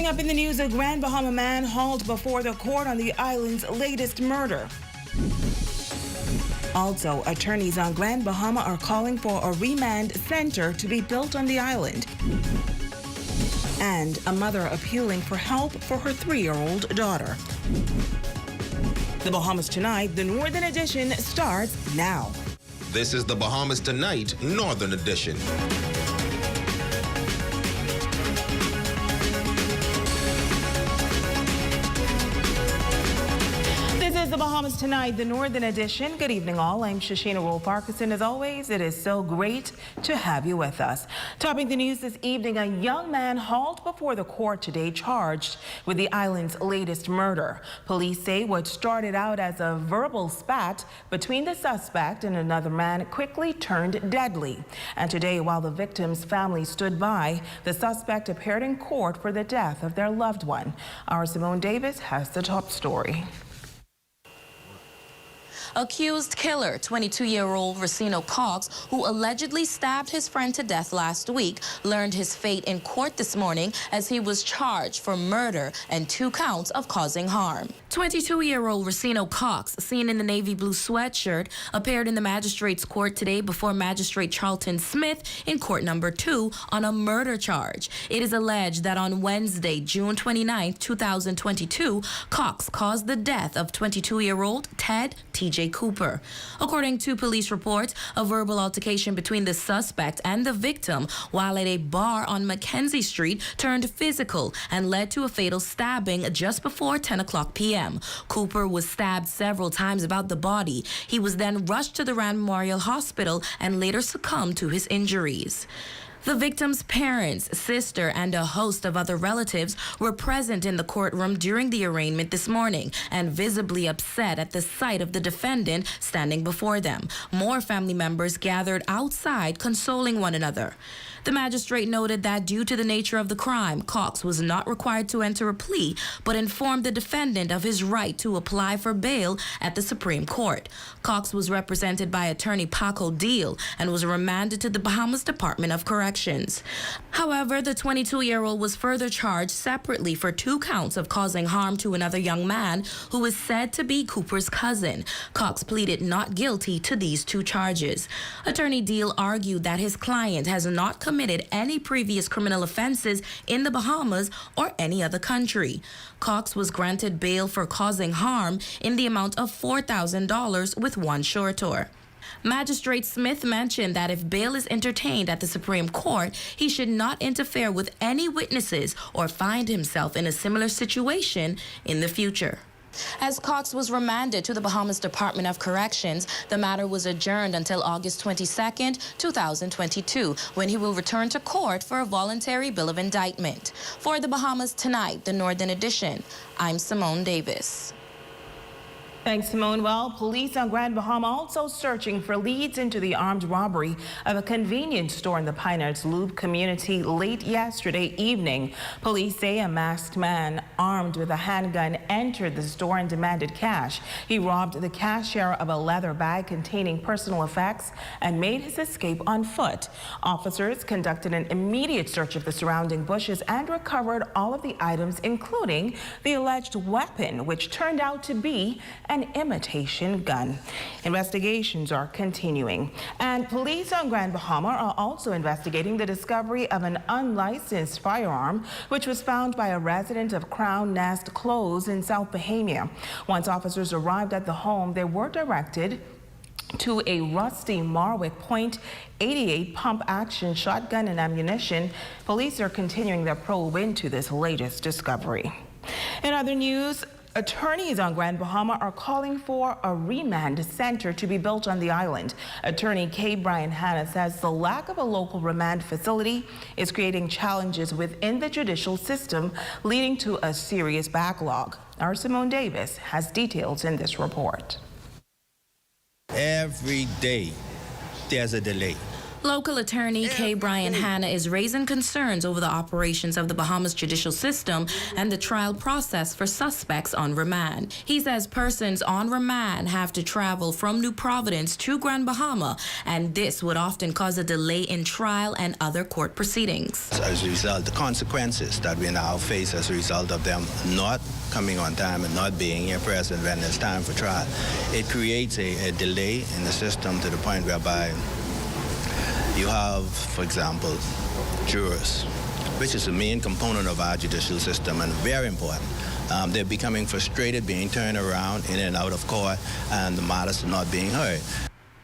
Coming up in the news, a Grand Bahama man hauled before the court on the island's latest murder. Also, attorneys on Grand Bahama are calling for a remand center to be built on the island. And a mother appealing for help for her 3-year-old daughter. The Bahamas Tonight, the Northern Edition, starts now. This is the Bahamas Tonight, Northern Edition. This is the Bahamas Tonight, the Northern Edition. Good evening, all. I'm Shashina Wolf-Parkinson. As always, it is so great to have you with us. Topping the news this evening, a young man hauled before the court today charged with the island's latest murder. Police say what started out as a verbal spat between the suspect and another man quickly turned deadly. And today, while the victim's family stood by, the suspect appeared in court for the death of their loved one. Our Simone Davis has the top story. Accused killer, 22-year-old Racino Cox, who allegedly stabbed his friend to death last week, learned his fate in court this morning as he was charged for murder and 2 counts of causing harm. 22-year-old Racino Cox, seen in the navy blue sweatshirt, appeared in the magistrate's court today before Magistrate Charlton Smith in court number 2 on a murder charge. It is alleged that on Wednesday, June 29, 2022, Cox caused the death of 22-year-old Ted T.J. Cooper. According to police reports, a verbal altercation between the suspect and the victim while at a bar on Mackenzie Street turned physical and led to a fatal stabbing just before 10 o'clock p.m. Cooper was stabbed several times about the body. He was then rushed to the Rand Memorial Hospital and later succumbed to his injuries. The victim's parents, sister, and a host of other relatives were present in the courtroom during the arraignment this morning and visibly upset at the sight of the defendant standing before them. More family members gathered outside consoling one another. The magistrate noted that due to the nature of the crime, Cox was not required to enter a plea, but informed the defendant of his right to apply for bail at the Supreme Court. Cox was represented by attorney Paco Deal and was remanded to the Bahamas Department of Corrections. However, the 22-year-old was further charged separately for 2 counts of causing harm to another young man who is said to be Cooper's cousin. Cox pleaded not guilty to these 2 charges. Attorney Deal argued that his client has not committed any previous criminal offenses in the Bahamas or any other country. Cox was granted bail for causing harm in the amount of $4,000 with 1 suretor. Magistrate Smith mentioned that if bail is entertained at the Supreme Court, he should not interfere with any witnesses or find himself in a similar situation in the future. As Cox was remanded to the Bahamas Department of Corrections, the matter was adjourned until August 22, 2022, when he will return to court for a voluntary bill of indictment. For the Bahamas Tonight, the Northern Edition, I'm Simone Davis. Thanks, Simone. Well, police on Grand Bahama also searching for leads into the armed robbery of a convenience store in the Pinehurst Loop community late yesterday evening. Police say a masked man armed with a handgun entered the store and demanded cash. He robbed the cashier of a leather bag containing personal effects and made his escape on foot. Officers conducted an immediate search of the surrounding bushes and recovered all of the items, including the alleged weapon, which turned out to be an imitation gun. Investigations are continuing. And police on Grand Bahama are also investigating the discovery of an unlicensed firearm, which was found by a resident of Crown Nest Close in South Bahama. Once officers arrived at the home, they were directed to a rusty Marwick .88 pump-action shotgun and ammunition. Police are continuing their probe into this latest discovery. In other news, attorneys on Grand Bahama are calling for a remand center to be built on the island. Attorney K. Brian Hanna says the lack of a local remand facility is creating challenges within the judicial system, leading to a serious backlog. Our Simone Davis has details in this report. Every day, there's a delay. Local attorney K. Brian Hanna is raising concerns over the operations of the Bahamas judicial system and the trial process for suspects on remand. He says persons on remand have to travel from New Providence to Grand Bahama, and this would often cause a delay in trial and other court proceedings. As a result, the consequences that we now face as a result of them not coming on time and not being here present when it's time for trial, it creates a delay in the system to the point whereby you have, for example, jurors, which is the main component of our judicial system and very important. They're becoming frustrated, being turned around in and out of court, and the matters are not being heard.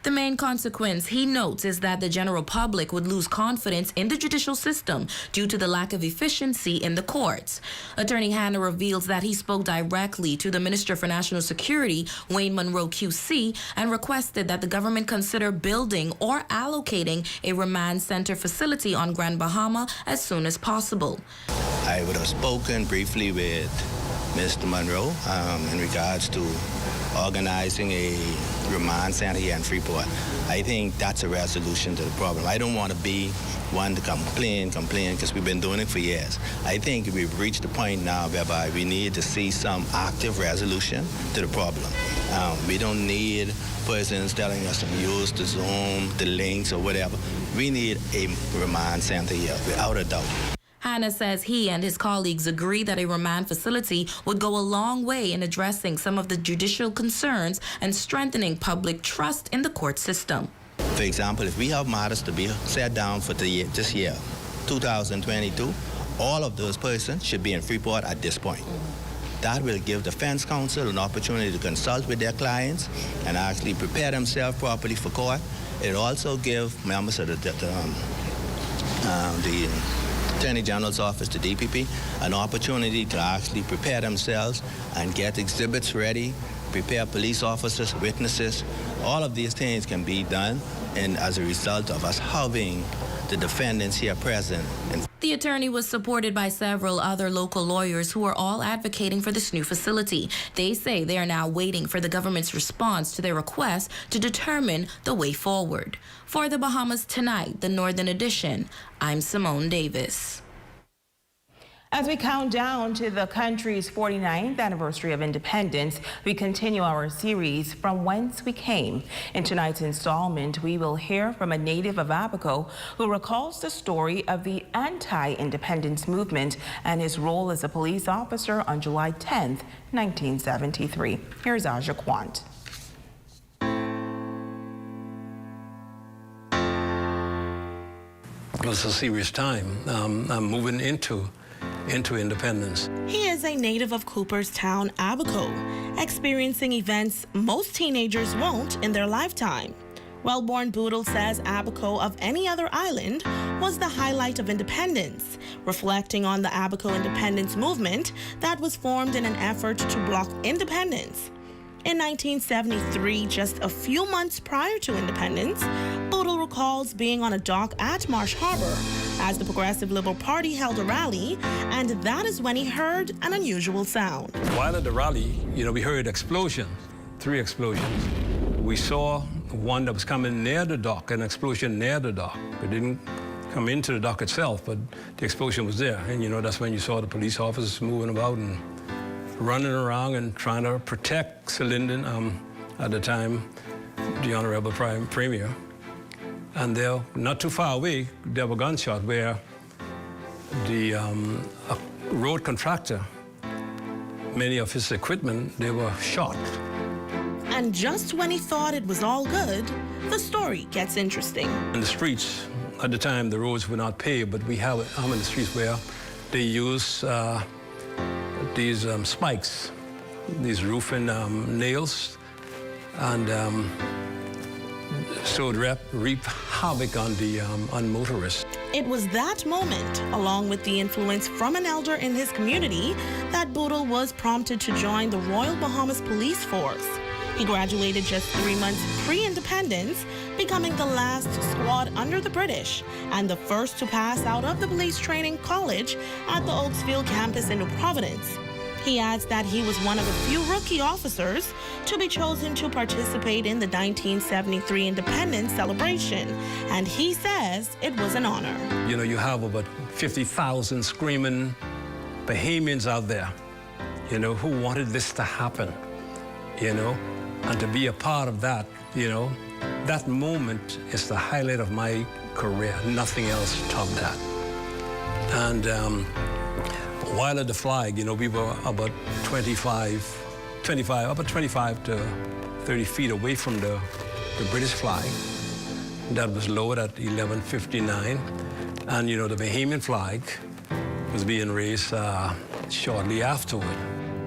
The main consequence, he notes, is that the general public would lose confidence in the judicial system due to the lack of efficiency in the courts. Attorney Hanna reveals that he spoke directly to the Minister for National Security, Wayne Monroe QC, and requested that the government consider building or allocating a remand center facility on Grand Bahama as soon as possible. I would have spoken briefly with Mr. Monroe in regards to organizing a remand center here in Freeport. I think that's a resolution to the problem. I don't want to be one to complain, because we've been doing it for years. I think we've reached the point now whereby we need to see some active resolution to the problem. We don't need persons telling us to use the Zoom, the links, or whatever. We need a remand center here, without a doubt. Hanna says he and his colleagues agree that a remand facility would go a long way in addressing some of the judicial concerns and strengthening public trust in the court system. For example, if we have matters to be set down for this year, 2022, all of those persons should be in Freeport at this point. That will give defense counsel an opportunity to consult with their clients and actually prepare themselves properly for court. It also gives members of the Attorney General's Office, the DPP, an opportunity to actually prepare themselves and get exhibits ready, prepare police officers, witnesses. All of these things can be done, and as a result of us having the defendants here present. The attorney was supported by several other local lawyers who are all advocating for this new facility. They say they are now waiting for the government's response to their request to determine the way forward. For the Bahamas Tonight, the Northern Edition, I'm Simone Davis. As we count down to the country's 49th anniversary of independence, we continue our series From Whence We Came. In tonight's installment, we will hear from a native of Abaco who recalls the story of the anti-independence movement and his role as a police officer on July 10th, 1973. Here's Aja Quant. It was a serious time. I'm moving into independence. He is a native of Cooperstown, Abaco, experiencing events most teenagers won't in their lifetime. Well-born Boodle says Abaco of any other island was the highlight of independence, reflecting on the Abaco independence movement that was formed in an effort to block independence. In 1973, just a few months prior to independence, Boodle recalls being on a dock at Marsh Harbor as the Progressive Liberal Party held a rally, and that is when he heard an unusual sound. While at the rally, we heard explosions, 3 explosions. We saw one that was coming near the dock, an explosion near the dock. It didn't come into the dock itself, but the explosion was there. And, that's when you saw the police officers moving about and running around and trying to protect Linden, at the time, the Honorable Premier. And there, not too far away, there were gunshots where the road contractor, many of his equipment, they were shot. And just when he thought it was all good, the story gets interesting. In the streets, at the time, the roads were not paved, but we have in the streets where they use these spikes, these roofing nails, and so it reap havoc on motorists. It was that moment, along with the influence from an elder in his community, that Boodle was prompted to join the Royal Bahamas Police Force. He graduated just 3 months pre-independence, becoming the last squad under the British and the first to pass out of the police training college at the Oaksville campus in New Providence. He adds that he was one of a few rookie officers to be chosen to participate in the 1973 Independence celebration, and he says it was an honor. You know, you have about 50,000 screaming Bahamians out there, you know, who wanted this to happen, you know, and to be a part of that, you know, that moment is the highlight of my career. Nothing else topped that. And while at the flag, you know, we were about 25 to 30 feet away from the British flag. That was lowered at 11:59. And, you know, the Bahamian flag was being raised shortly afterward.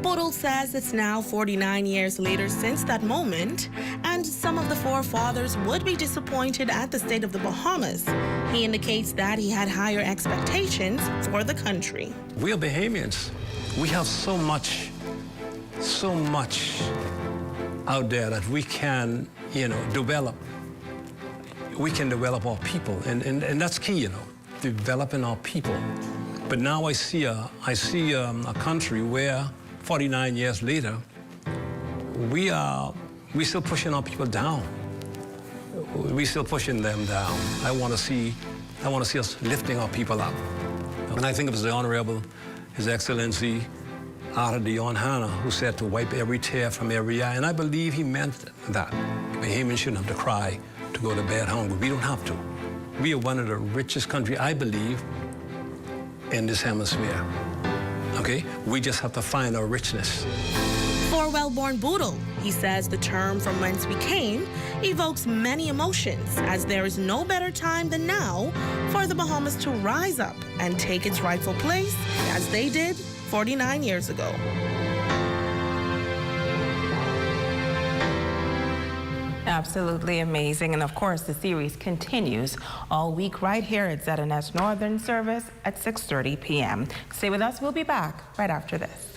Boodle says it's now 49 years later since that moment, and some of the forefathers would be disappointed at the state of the Bahamas. He indicates that he had higher expectations for the country. We are Bahamians. We have so much out there that we can, you know, develop. We can develop our people, and that's key, you know, developing our people. But now I see a country where 49 years later, we're still pushing our people down. We're still pushing them down. I want to see us lifting our people up. And I think it was the Honorable His Excellency Arthur Dion Hanna who said to wipe every tear from every eye, and I believe he meant that. Bahamians shouldn't have to cry to go to bed hungry. We don't have to. We are one of the richest countries, I believe, in this hemisphere. Okay? We just have to find our richness. For Wellborn Boodle, he says the term from whence we came evokes many emotions, as there is no better time than now for the Bahamas to rise up and take its rightful place, as they did 49 years ago. Absolutely amazing. And of course, the series continues all week right here at ZNS Northern Service at 6:30 p.m. Stay with us. We'll be back right after this.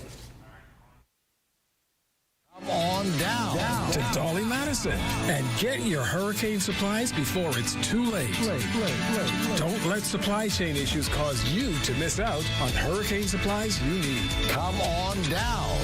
Come on down to Dolly Madison and get your hurricane supplies before it's too late. Don't let supply chain issues cause you to miss out on hurricane supplies you need. Come on down.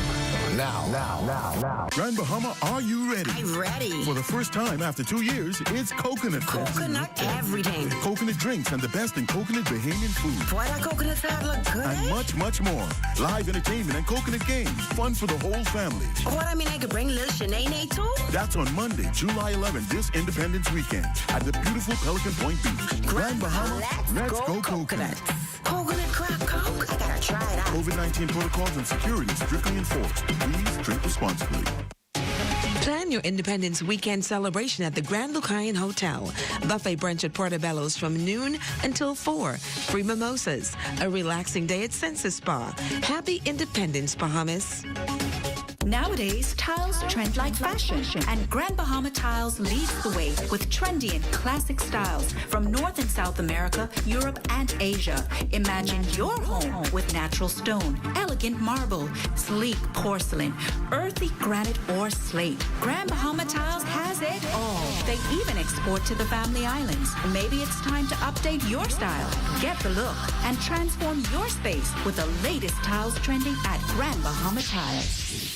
Now. Grand Bahama, are you ready? I'm ready. For the first time after 2 years, it's Coconut Fest. Coconut everything. Coconut drinks and the best in coconut Bahamian food. Boy, that coconut salad look good. And much more. Live entertainment and coconut games. Fun for the whole family. What, I mean, I could bring little Shanae too? That's on Monday, July 11th, this Independence weekend at the beautiful Pelican Point Beach. Grand Bahama, let's go coconut. Coconut crack coke? I gotta try it out. COVID-19 protocols and security strictly enforced. Please drink responsibly. Plan your Independence weekend celebration at the Grand Lucayan Hotel. Buffet brunch at Portobello's from noon until 4. Free mimosas. A relaxing day at Senses Spa. Happy Independence, Bahamas. Nowadays, tiles trend like fashion, and Grand Bahama Tiles leads the way with trendy and classic styles from North and South America, Europe, and Asia. Imagine your home with natural stone, elegant marble, sleek porcelain, earthy granite, or slate. Grand Bahama Tiles has it all. They even export to the Family Islands. Maybe it's time to update your style, get the look, and transform your space with the latest tiles trending at Grand Bahama Tiles.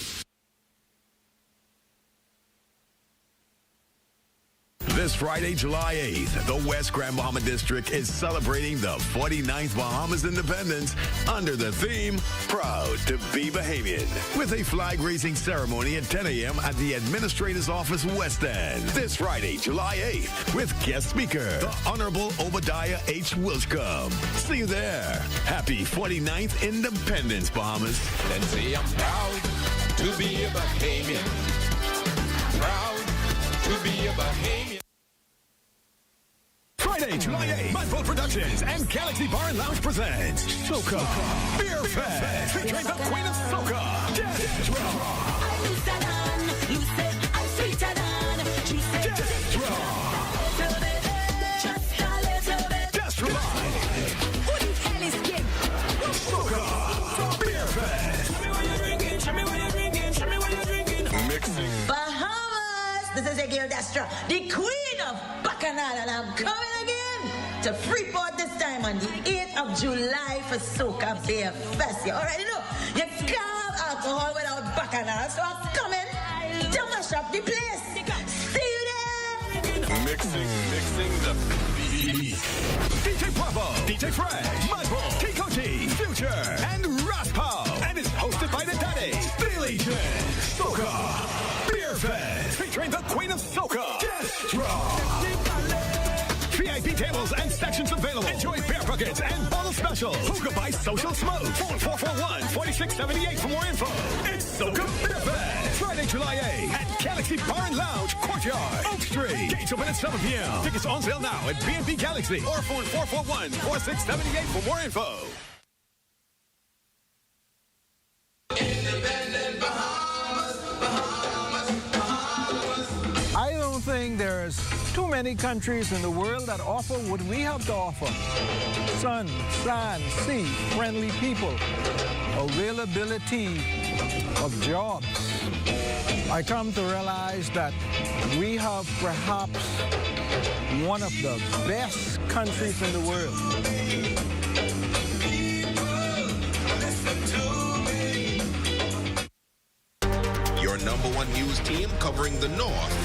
This Friday, July 8th, the West Grand Bahama District is celebrating the 49th Bahamas independence under the theme, Proud to be Bahamian, with a flag-raising ceremony at 10 a.m. at the Administrator's Office West End. This Friday, July 8th, with guest speaker, the Honorable Obadiah H. Wilchcomb. See you there. Happy 49th Independence, Bahamas. Then say I'm proud to be a Bahamian. Proud to be a Bahamian. Friday, July 8th, Mudboat Productions and Galaxy Bar and Lounge presents Soca Beer Fest, featuring the Queen of Soca, Destra. You said I'm sweeter than, she said Destra. Just a little bit. Destra Live. Who the hell is King? Soca Beer Fest. Show me what you're drinking, show me what you're drinking, show me what you're drinking. Mixing. Bahamas! This is your girl Destra, the Queen of Bacchanal, and I'm coming to Freeport this time on the 8th of July for Soca Beer Fest. You already know. You come alcohol without bacchanal, so I'm coming to mash up the place. See you there. Mixing the beat. DJ Bravo, DJ Fred, Mudbull, Kiko G, Future, and Raspo. And it's hosted by the Daddy, Billy Jean, Soca, Beer Fest, featuring the Queen of Soca, Destra. VIP tables and sections available. Enjoy beer buckets and bottle specials. Hookah by Social Smoke. Phone 441-4678 for more info. It's Soca Beer Fest. Friday, July 8th at Galaxy Bar and Lounge, Courtyard, Oak Street. Gates open at 7 p.m. Tickets on sale now at B&B Galaxy or phone 441-4678 for more info. I don't think there's too many countries in the world that offer what we have to offer. Sun, sand, sea, friendly people, availability of jobs. I come to realize that we have perhaps one of the best countries in the world. Your #1 news team covering the North.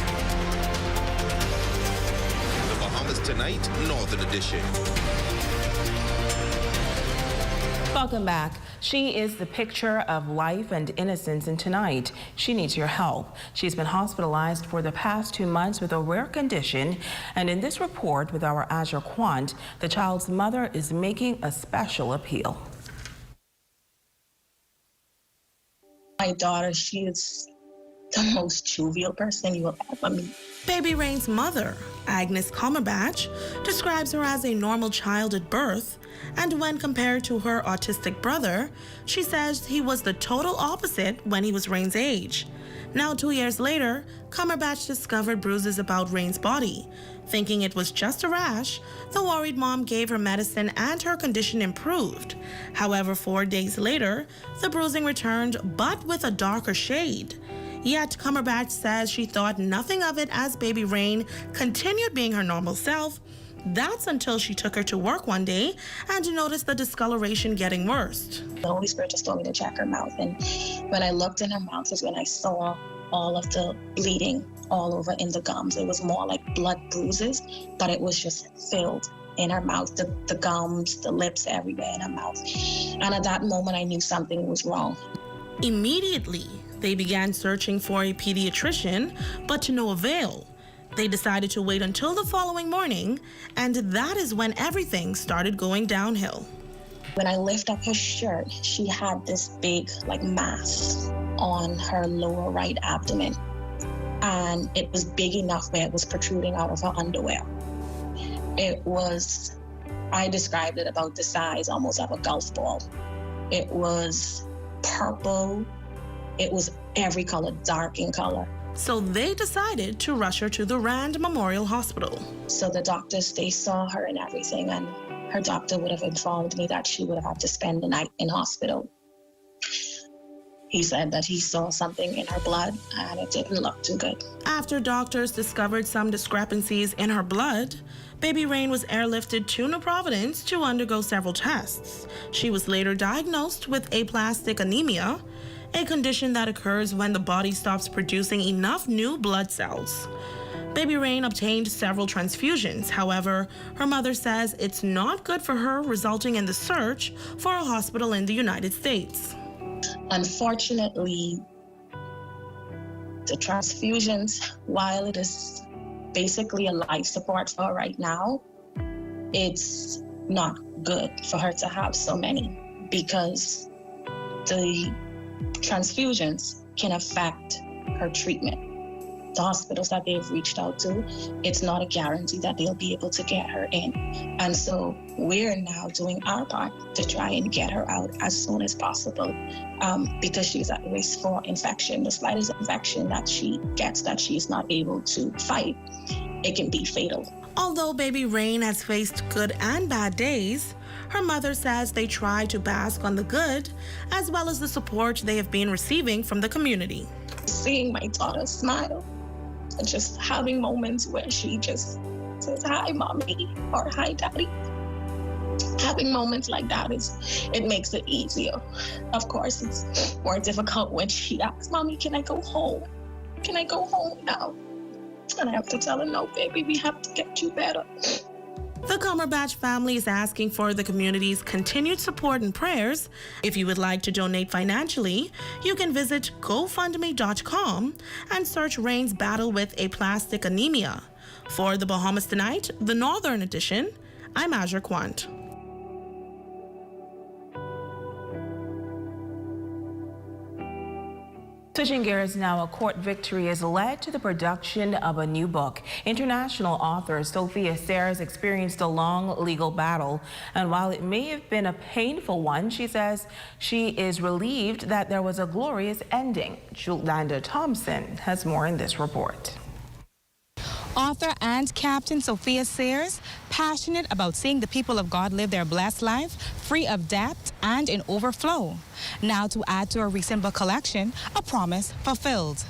The Bahamas Tonight, Northern Edition. Welcome back. She is the picture of life and innocence, and tonight she needs your help. She's been hospitalized for the past 2 months with a rare condition, and in this report with our Azure Quant, the child's mother is making a special appeal. My daughter, she is the most jovial person you will ever meet. Baby Rain's mother, Agnes Comerbatch, describes her as a normal child at birth, and when compared to her autistic brother, she says he was the total opposite when he was Rain's age. Now 2 years later, Comerbatch discovered bruises about Rain's body. Thinking it was just a rash, the worried mom gave her medicine and her condition improved. However, 4 days later, the bruising returned, but with a darker shade. Yet, Comerbatch says she thought nothing of it as baby Rain continued being her normal self. That's until she took her to work one day and noticed the discoloration getting worse. The Holy Spirit just told me to check her mouth, and when I looked in her mouth is when I saw all of the bleeding all over in the gums. It was more like blood bruises, but it was just filled in her mouth, the gums, the lips, everywhere in her mouth. And at that moment, I knew something was wrong. Immediately, they began searching for a pediatrician, but to no avail. They decided to wait until the following morning, and that is when everything started going downhill. When I lift up her shirt, she had this big, like, mass on her lower right abdomen. And it was big enough where it was protruding out of her underwear. It was, I described it about the size almost of a golf ball. It was purple. It was every color, dark in color. So they decided to rush her to the Rand Memorial Hospital. So the doctors, they saw her and everything, and her doctor would have informed me that she would have had to spend the night in hospital. He said that he saw something in her blood, and it didn't look too good. After doctors discovered some discrepancies in her blood, baby Rain was airlifted to New Providence to undergo several tests. She was later diagnosed with aplastic anemia, a condition that occurs when the body stops producing enough new blood cells. Baby Rain obtained several transfusions. However, her mother says it's not good for her, resulting in the search for a hospital in the United States. Unfortunately, the transfusions, while it is basically a life support for her right now, it's not good for her to have so many, because the transfusions can affect her treatment. The hospitals that they've reached out to, it's not a guarantee that they'll be able to get her in. And so we're now doing our part to try and get her out as soon as possible, because she's at risk for infection. The slightest infection that she gets that she's not able to fight, it can be fatal. Although baby Rain has faced good and bad days, her mother says they try to bask on the good, as well as the support they have been receiving from the community. Seeing my daughter smile, and just having moments where she just says, "Hi, mommy," or "Hi, daddy," having moments like that it makes it easier. Of course, it's more difficult when she asks, "Mommy, can I go home? Can I go home now?" And I have to tell her, "No, baby, we have to get you better." The Cumberbatch family is asking for the community's continued support and prayers. If you would like to donate financially, you can visit GoFundMe.com and search Rain's battle with aplastic anemia. For the Bahamas Tonight, the Northern Edition, I'm Azure Quant. Switching gears now, a court victory has led to the production of a new book. International author Sophia Sayers experienced a long legal battle, and while it may have been a painful one, she says she is relieved that there was a glorious ending. Julanda Thompson has more in this report. Author and Captain Sophia Sayers, passionate about seeing the people of God live their blessed life, free of debt and in overflow. Now to add to her recent book collection, A Promise Fulfilled.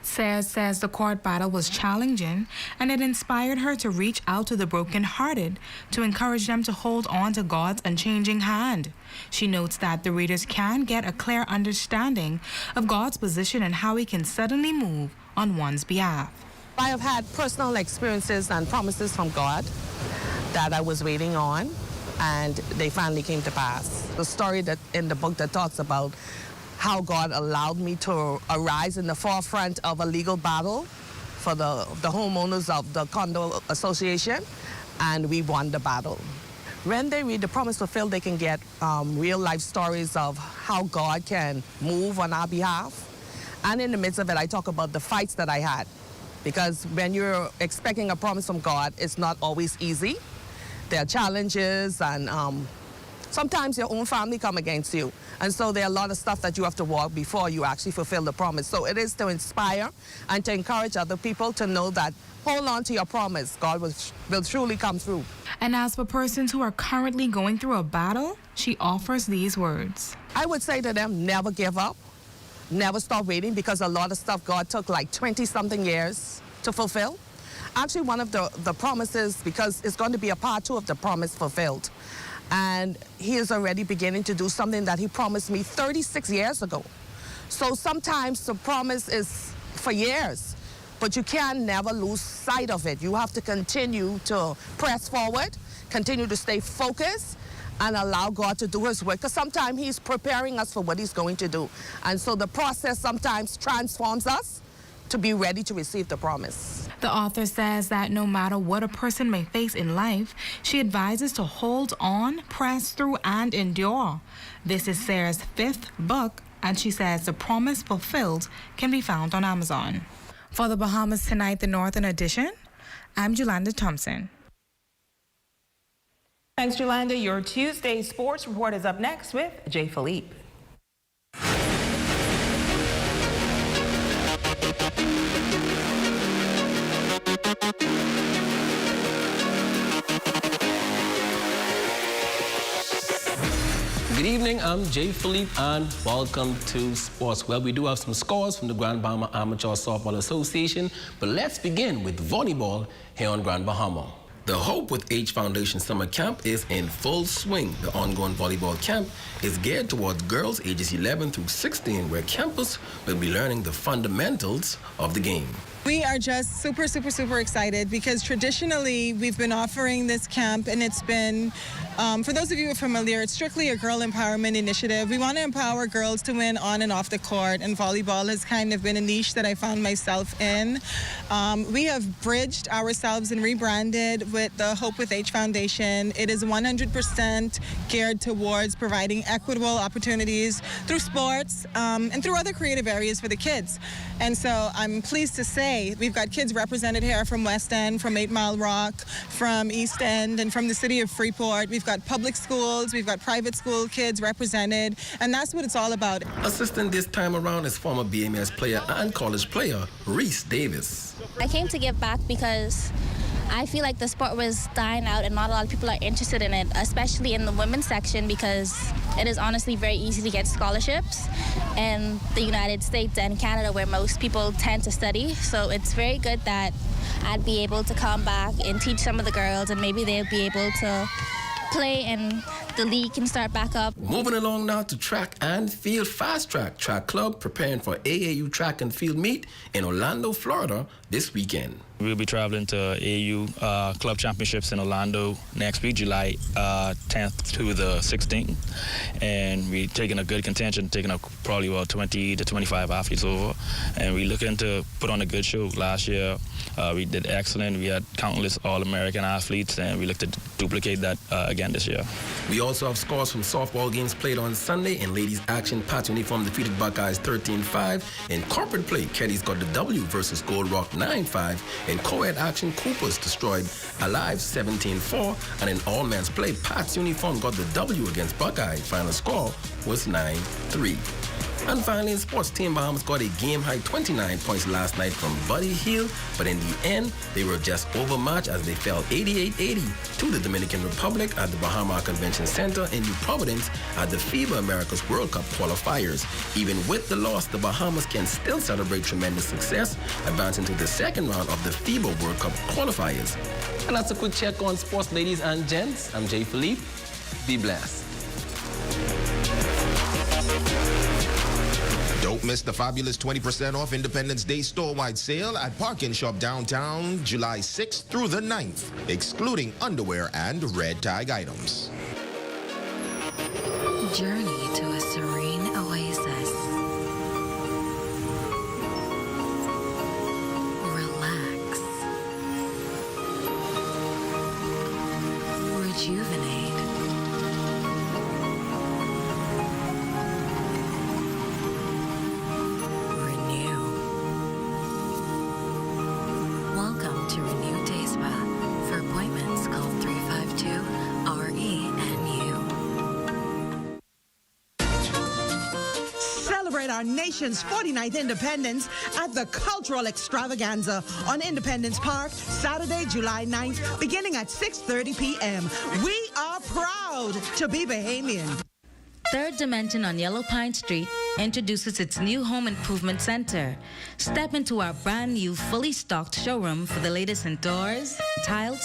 Sayers says the court battle was challenging and it inspired her to reach out to the brokenhearted to encourage them to hold on to God's unchanging hand. She notes that the readers can get a clear understanding of God's position and how he can suddenly move on one's behalf. I have had personal experiences and promises from God that I was waiting on, and they finally came to pass. The story that in the book that talks about how God allowed me to arise in the forefront of a legal battle for the homeowners of the condo association, and we won the battle. When they read The Promise Fulfilled, they can get real life stories of how God can move on our behalf. And in the midst of it, I talk about the fights that I had. Because when you're expecting a promise from God, it's not always easy. There are challenges, and sometimes your own family come against you. And so there are a lot of stuff that you have to walk before you actually fulfill the promise. So it is to inspire and to encourage other people to know that hold on to your promise. God will truly come through. And as for persons who are currently going through a battle, she offers these words. I would say to them, never give up. Never stop waiting, because a lot of stuff God took like 20-something years to fulfill. Actually, one of the promises, because it's going to be a part 2 of The Promise Fulfilled. And he is already beginning to do something that he promised me 36 years ago. So sometimes the promise is for years, but you can never lose sight of it. You have to continue to press forward, continue to stay focused, and allow God to do his work, because sometimes he's preparing us for what he's going to do. And so the process sometimes transforms us to be ready to receive the promise. The author says that no matter what a person may face in life, she advises to hold on, press through, and endure. This is Sarah's 5th book, and she says The Promise Fulfilled can be found on Amazon. For the Bahamas Tonight, the Northern Edition, I'm Julanda Thompson. Thanks, Julanda. Your Tuesday sports report is up next with Jay Philippe. Good evening, I'm Jay Philippe and welcome to Sports. Well, we do have some scores from the Grand Bahama Amateur Softball Association, but let's begin with volleyball here on Grand Bahama. The Hope with H Foundation Summer Camp is in full swing. The ongoing volleyball camp is geared towards girls ages 11 through 16, where campers will be learning the fundamentals of the game. We are just super excited because traditionally we've been offering this camp, and it's been, for those of you who are familiar, it's strictly a girl empowerment initiative. We want to empower girls to win on and off the court, and volleyball has kind of been a niche that I found myself in. We have bridged ourselves and rebranded with the Hope with H Foundation. It is 100% geared towards providing equitable opportunities through sports and through other creative areas for the kids. And so I'm pleased to say we've got kids represented here from West End, from 8 Mile Rock, from East End, and from the city of Freeport. We've got public schools, we've got private school kids represented, and that's what it's all about. Assistant this time around is former BMS player and college player Reese Davis. I came to give back because I feel like the sport was dying out and not a lot of people are interested in it, especially in the women's section, because it is honestly very easy to get scholarships in the United States and Canada, where most people tend to study. So it's very good that I'd be able to come back and teach some of the girls, and maybe they'll be able to play and the league can start back up. Moving along now to track and field. Fast Track Club preparing for AAU track and field meet in Orlando, Florida this weekend. We'll be traveling to AAU Club Championships in Orlando next week, July 10th to the 16th. And we're taking a good contention, taking up probably about 20 to 25 athletes over. And we're looking to put on a good show. Last year, we did excellent. We had countless All-American athletes, and we look to duplicate that again this year. We also have scores from softball games played on Sunday. In ladies action, Pat's Uniform defeated Buckeyes 13-5. In corporate play, Keddy's got the W versus Gold Rock 9-5. In co-ed action, Coopers destroyed Alive 17-4. And in all-men's play, Pat's Uniform got the W against Buckeye. Final score was 9-3. And finally, in sports, Team Bahamas got a game-high 29 points last night from Buddy Hield, but in the end, they were just overmatched as they fell 88-80 to the Dominican Republic at the Bahama Convention Center in New Providence at the FIBA America's World Cup qualifiers. Even with the loss, the Bahamas can still celebrate tremendous success, advancing to the second round of the FIBA World Cup qualifiers. And that's a quick check on sports, ladies and gents. I'm Jay Philippe. Be blessed. Don't miss the fabulous 20% off Independence Day store-wide sale at Park & Shop downtown, July 6th through the 9th, excluding underwear and red tag items. Journey to a serene oasis. Relax. Rejuvenate. Our nation's 49th independence at the Cultural Extravaganza on Independence Park, Saturday, July 9th, beginning at 6:30 p.m. We are proud to be Bahamian. Third Dimension on Yellow Pine Street introduces its new home improvement center. Step into our brand new, fully stocked showroom for the latest in doors, tiles,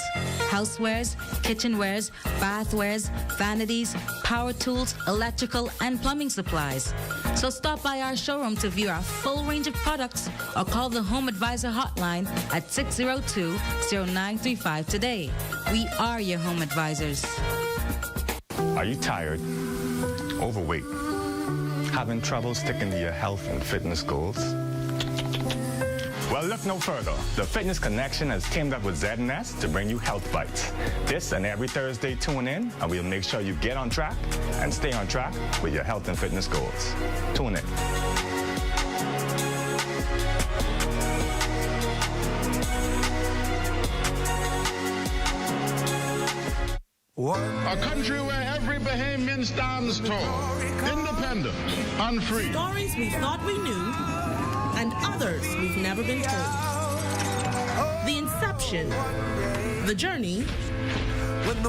housewares, kitchenwares, bathwares, vanities, power tools, electrical, and plumbing supplies. So stop by our showroom to view our full range of products or call the Home Advisor hotline at 602-0935 today. We are your home advisors. Are you tired? Overweight? Having trouble sticking to your health and fitness goals? Well, look no further. The Fitness Connection has teamed up with ZNS to bring you Health Bites. This and every Thursday, tune in, and we'll make sure you get on track and stay on track with your health and fitness goals. Tune in. A country where every Bahamian stands tall, independent, and free. Stories we thought we knew, and others we've never been told. The inception, the journey, and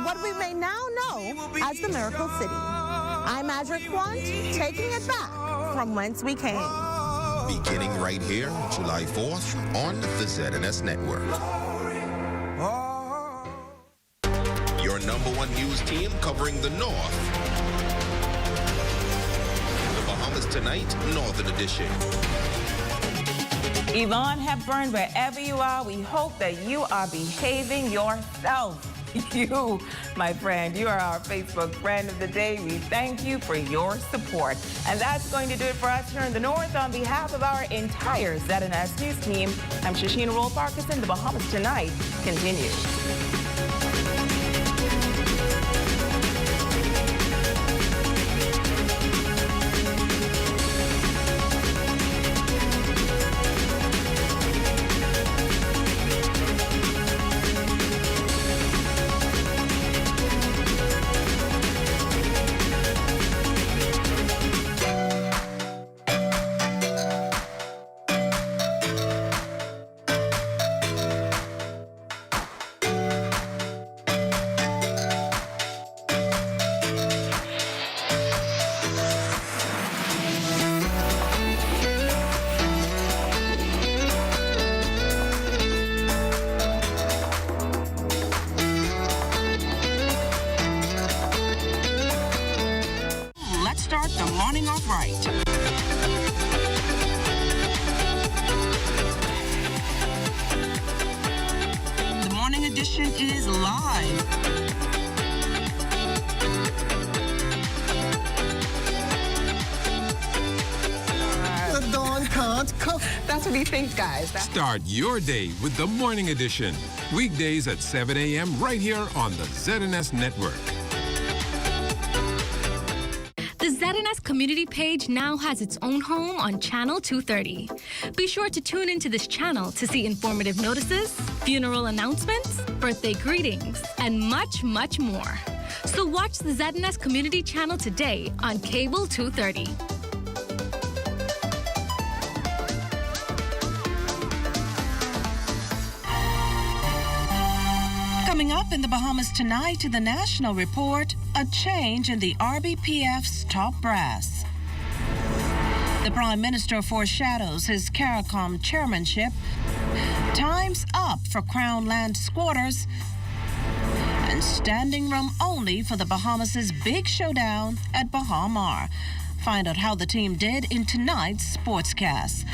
what we may now know as the Miracle City. I'm Adric Quant, taking it back from whence we came. Beginning right here, July 4th on the ZNS Network. Your #1 news team covering the North. The Bahamas Tonight, Northern Edition. Yvonne Hepburn, wherever you are, we hope that you are behaving yourself. You, my friend, you are our Facebook friend of the day. We thank you for your support. And that's going to do it for us here in the North. On behalf of our entire ZNS News team, I'm Shashina Roll-Parkinson. The Bahamas Tonight continues. morning off right. The morning edition is live. The dawn can't cook. That's what he thinks, guys. Start your day with the Morning Edition. Weekdays at 7 a.m. right here on the ZNS Network. The ZNS community page now has its own home on Channel 230. Be sure to tune into this channel to see informative notices, funeral announcements, birthday greetings, and much, much more. So watch the ZNS community channel today on Cable 230. Coming up in the Bahamas tonight to the National Report, a change in the RBPF's top brass. The Prime Minister foreshadows his CARICOM chairmanship. Time's up for Crown land squatters. And standing room only for the Bahamas' big showdown at Bahama. Find out how the team did in tonight's sportscast.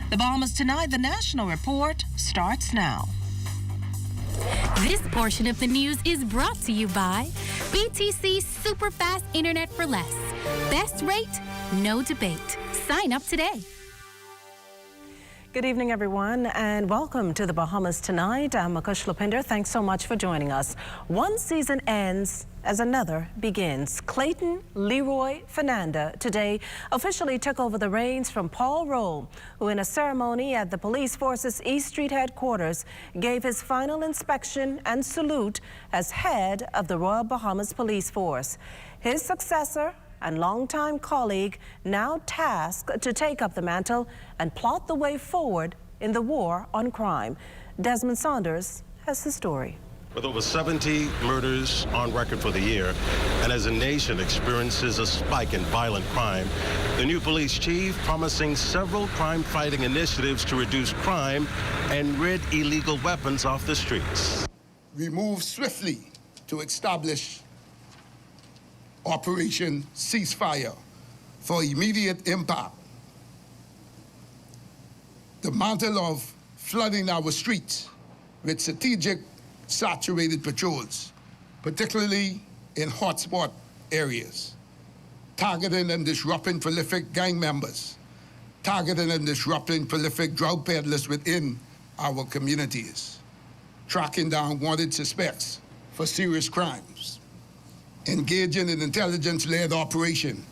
The Bahamas Tonight, the National Report, starts now. This portion of the news is brought to you by BTC Super Fast Internet for Less. Best rate, no debate. Sign up today. Good evening, everyone, and welcome to the Bahamas Tonight. I'm Akush Lupinder. Thanks so much for joining us. One season ends as another begins. Clayton Leroy Fernanda today officially took over the reins from Paul Rowe, who in a ceremony at the police force's East Street headquarters gave his final inspection and salute as head of the Royal Bahamas Police Force. His successor and longtime colleague now tasked to take up the mantle and plot the way forward in the war on crime. Desmond Saunders has the story. With over 70 murders on record for the year, and as a nation experiences a spike in violent crime, the new police chief promising several crime-fighting initiatives to reduce crime and rid illegal weapons off the streets. We move swiftly to establish Operation Ceasefire for immediate impact. The mantle of flooding our streets with strategic saturated patrols, particularly in hotspot areas, targeting and disrupting prolific gang members, targeting and disrupting prolific drug peddlers within our communities, tracking down wanted suspects for serious crimes, engaging in intelligence-led operation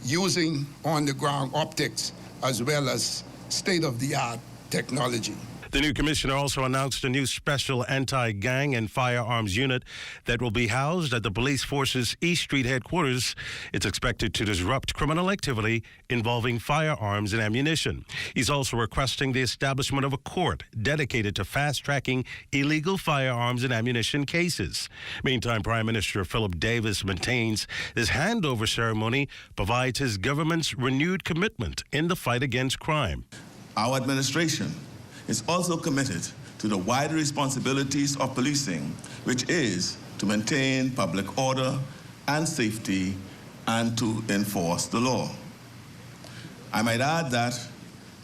using on-the-ground optics as well as state-of-the-art technology. The new commissioner also announced a new special anti-gang and firearms unit that will be housed at the police force's East Street headquarters. It's expected to disrupt criminal activity involving firearms and ammunition. He's also requesting the establishment of a court dedicated to fast-tracking illegal firearms and ammunition cases. Meantime, Prime Minister Philip Davis maintains this handover ceremony provides his government's renewed commitment in the fight against crime. Our administration is also committed to the wider responsibilities of policing, which is to maintain public order and safety and to enforce the law. I might add that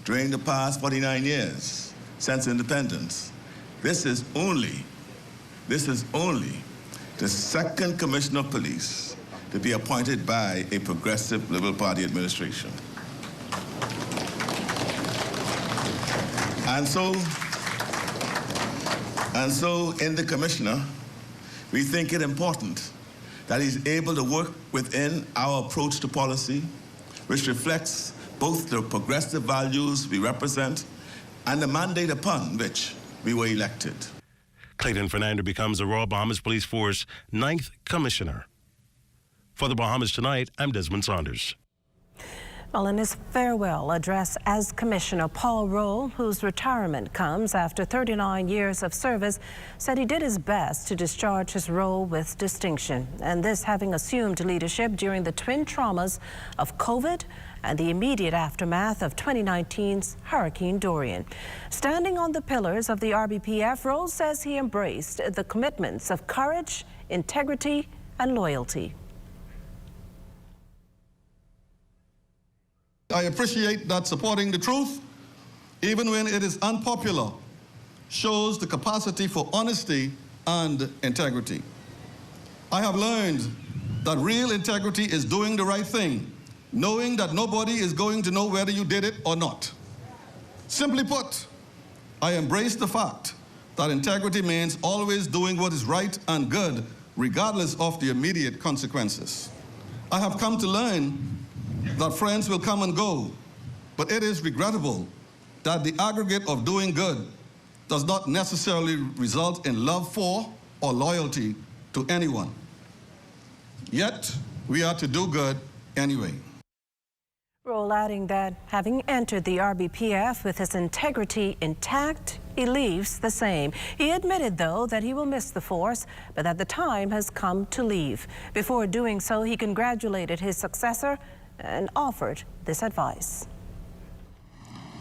during the past 49 years since independence, this is only the second commissioner of police to be appointed by a progressive Liberal Party administration. And so in the commissioner, we think it important that he's able to work within our approach to policy, which reflects both the progressive values we represent and the mandate upon which we were elected. Clayton Fernanda becomes the Royal Bahamas Police Force 9th Commissioner. For the Bahamas Tonight, I'm Desmond Saunders. Well, in his farewell address as Commissioner, Paul Rowe, whose retirement comes after 39 years of service, said he did his best to discharge his role with distinction, and this having assumed leadership during the twin traumas of COVID and the immediate aftermath of 2019's Hurricane Dorian. Standing on the pillars of the RBPF, Rowe says he embraced the commitments of courage, integrity, and loyalty. I appreciate that supporting the truth, even when it is unpopular, shows the capacity for honesty and integrity. I have learned that real integrity is doing the right thing, knowing that nobody is going to know whether you did it or not. Simply put, I embrace the fact that integrity means always doing what is right and good, regardless of the immediate consequences. I have come to learn that friends will come and go, but it is regrettable that the aggregate of doing good does not necessarily result in love for or loyalty to anyone. Yet, we are to do good anyway. Roll adding that having entered the RBPF with his integrity intact, he leaves the same. He admitted, though, that he will miss the force, but that the time has come to leave. Before doing so, he congratulated his successor and offered this advice.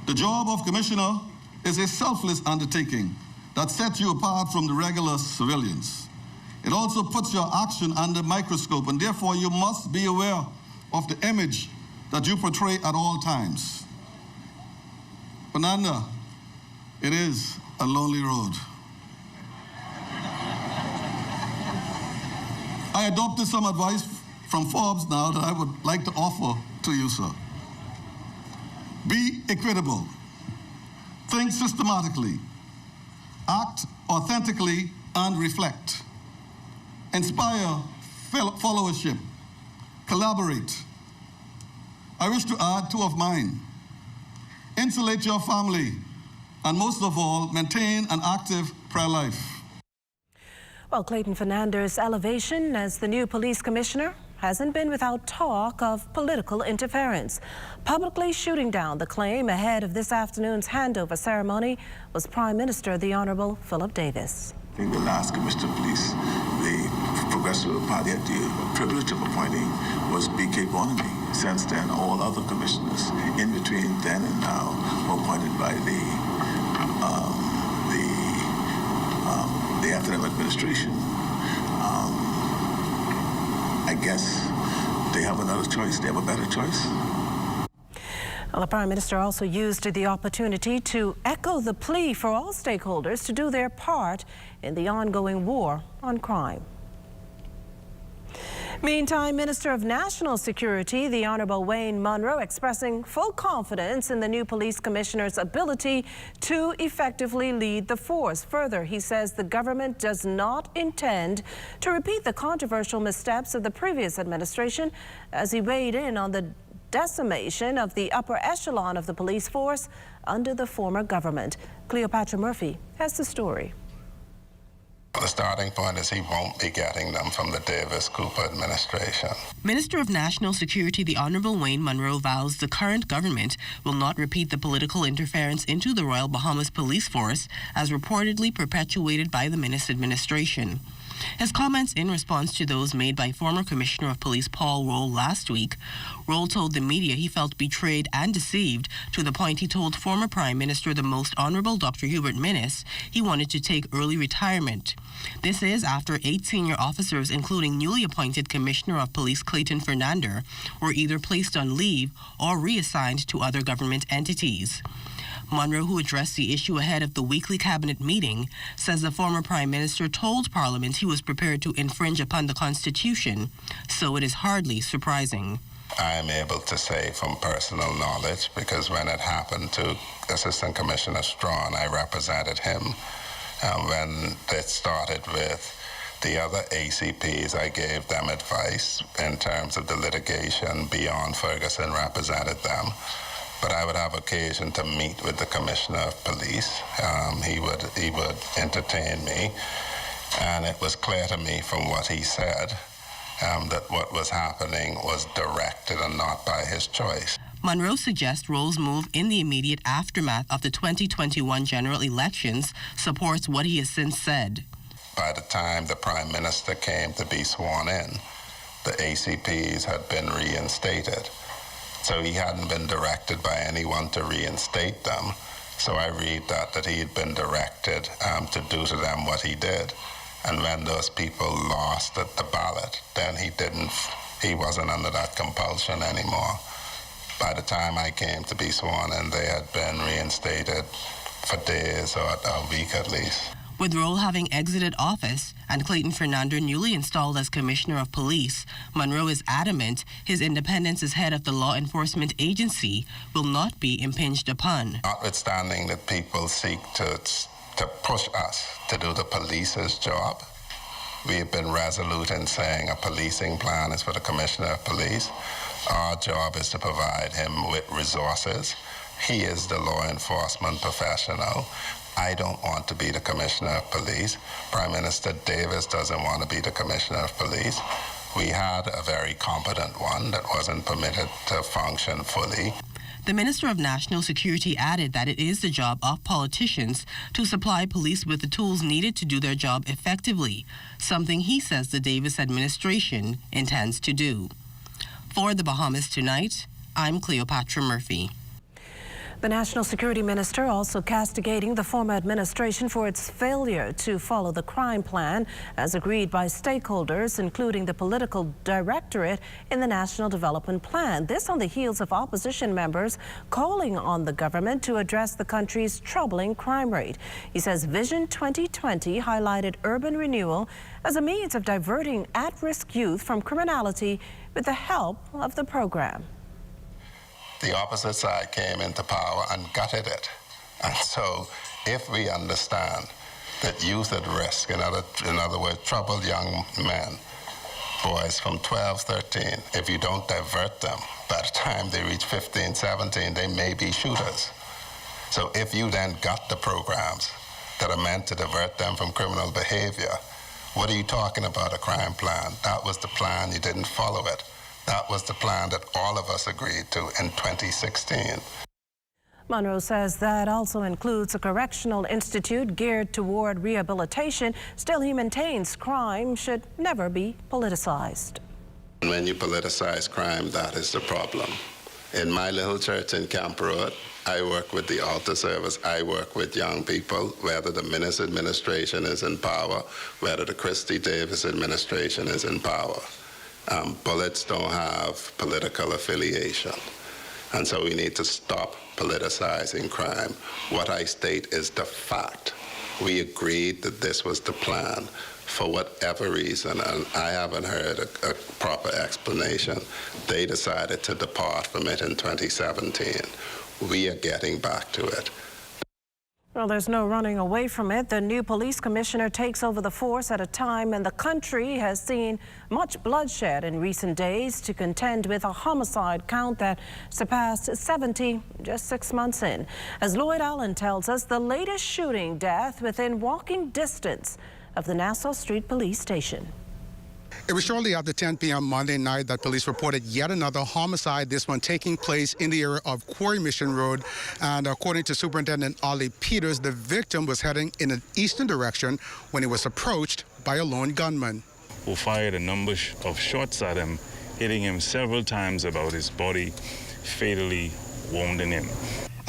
The job of commissioner is a selfless undertaking that sets you apart from the regular civilians. It also puts your action under microscope, and therefore you must be aware of the image that you portray at all times. Fernanda, it is a lonely road. I adopted some advice from Forbes now that I would like to offer to you, sir. Be equitable. Think systematically. Act authentically and reflect. Inspire followership. Collaborate. I wish to add two of mine. Insulate your family, and most of all, maintain an active prayer life. Well, Clayton Fernander's elevation as the new police commissioner hasn't been without talk of political interference. Publicly shooting down the claim ahead of this afternoon's handover ceremony was Prime Minister the Honourable Philip Davis. I think the last commissioner of police, the Progressive Party had the privilege of appointing was B.K. Bonamy. Since then, all other commissioners in between then and now were appointed by the academic administration. I guess they have another choice. They have a better choice. Well, the Prime Minister also used the opportunity to echo the plea for all stakeholders to do their part in the ongoing war on crime. Meantime, Minister of National Security, the Honourable Wayne Munro, expressing full confidence in the new police commissioner's ability to effectively lead the force. Further, he says the government does not intend to repeat the controversial missteps of the previous administration as he weighed in on the decimation of the upper echelon of the police force under the former government. Cleopatra Murphy has the story. The starting point is he won't be getting them from the Davis-Cooper administration. Minister of National Security, the Honourable Wayne Munro, vows the current government will not repeat the political interference into the Royal Bahamas Police Force as reportedly perpetuated by the Minnis administration. His comments in response to those made by former Commissioner of Police Paul Roll last week, Roll told the media he felt betrayed and deceived to the point he told former Prime Minister the Most Honourable Dr. Hubert Minnis he wanted to take early retirement. This is after 8 senior officers, including newly appointed Commissioner of Police Clayton Fernander, were either placed on leave or reassigned to other government entities. Munro, who addressed the issue ahead of the weekly cabinet meeting, says the former Prime Minister told Parliament he was prepared to infringe upon the Constitution, so it is hardly surprising. I am able to say from personal knowledge, because when it happened to Assistant Commissioner Strawn, I represented him. When it started with the other ACPs, I gave them advice in terms of the litigation. Beyond Ferguson represented them. But I would have occasion to meet with the Commissioner of Police. He would entertain me, and it was clear to me from what he said that what was happening was directed and not by his choice. Munro suggests Roll's move in the immediate aftermath of the 2021 general elections supports what he has since said. By the time the Prime Minister came to be sworn in, the ACPs had been reinstated. So he hadn't been directed by anyone to reinstate them. So I read that he had been directed to do to them what he did. And when those people lost at the ballot, then he wasn't under that compulsion anymore. By the time I came to be sworn in, they had been reinstated for days or a week at least. With Roll having exited office and Clayton Fernando newly installed as Commissioner of Police, Monroe is adamant his independence as head of the law enforcement agency will not be impinged upon. Notwithstanding that people seek to push us to do the police's job, we have been resolute in saying a policing plan is for the Commissioner of Police. Our job is to provide him with resources. He is the law enforcement professional. I don't want to be the Commissioner of Police. Prime Minister Davis doesn't want to be the Commissioner of Police. We had a very competent one that wasn't permitted to function fully. The Minister of National Security added that it is the job of politicians to supply police with the tools needed to do their job effectively, something he says the Davis administration intends to do. For the Bahamas Tonight, I'm Cleopatra Murphy. The National Security Minister also castigating the former administration for its failure to follow the crime plan as agreed by stakeholders, including the political directorate in the National Development Plan. This on the heels of opposition members calling on the government to address the country's troubling crime rate. He says Vision 2020 highlighted urban renewal as a means of diverting at-risk youth from criminality with the help of the program. The opposite side came into power and gutted it. And so if we understand that youth at risk, in other words, troubled young men, boys from 12, 13, if you don't divert them, by the time they reach 15, 17, they may be shooters. So if you then gut the programs that are meant to divert them from criminal behavior, what are you talking about, a crime plan? That was the plan, you didn't follow it. That was the plan that all of us agreed to in 2016. Monroe says that also includes a correctional institute geared toward rehabilitation. Still, he maintains crime should never be politicized. When you politicize crime, that is the problem. In my little church in Camp Road, I work with the altar service. I work with young people, whether the Minister administration is in power, whether the Christy Davis administration is in power. Bullets don't have political affiliation. And so we need to stop politicizing crime. What I state is the fact. We agreed that this was the plan. For whatever reason, and I haven't heard a proper explanation, they decided to depart from it in 2017. We are getting back to it. Well, there's no running away from it. The new police commissioner takes over the force at a time and the country has seen much bloodshed in recent days to contend with a homicide count that surpassed 70 just 6 months in. As Lloyd Allen tells us, the latest shooting death within walking distance of the Nassau Street Police Station. It was shortly after 10 p.m. Monday night that police reported yet another homicide, this one taking place in the area of Quarry Mission Road. And according to Superintendent Ollie Peters, the victim was heading in an eastern direction when he was approached by a lone gunman, who fired a number of shots at him, hitting him several times about his body, fatally wounding him.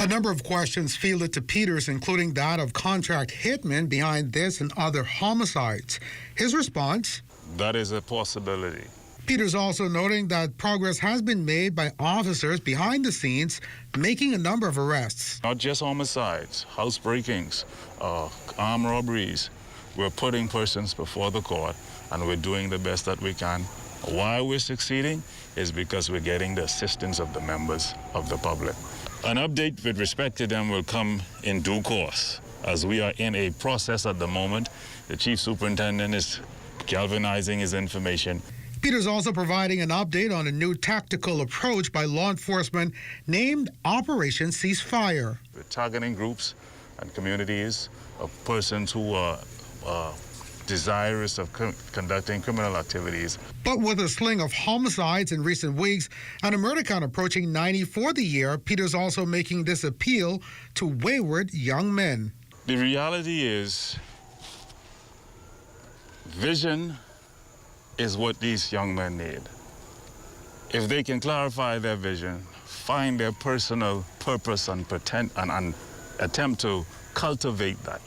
A number of questions fielded to Peters, including that of contract hitmen behind this and other homicides. His response: that is a possibility. Peters also noting that progress has been made by officers behind the scenes, making a number of arrests. Not just homicides, house breakings, armed robberies. We're putting persons before the court, and we're doing the best that we can. Why we're succeeding is because we're getting the assistance of the members of the public. An update with respect to them will come in due course, as we are in a process at the moment. The Chief Superintendent is galvanizing his information. Peters also providing an update on a new tactical approach by law enforcement named Operation Ceasefire. We're targeting groups and communities of persons who are desirous of conducting criminal activities. But with a sling of homicides in recent weeks and a murder count approaching 90 for the year, Peters also making this appeal to wayward young men. The reality is, vision is what these young men need. If they can clarify their vision, find their personal purpose and attempt to cultivate that,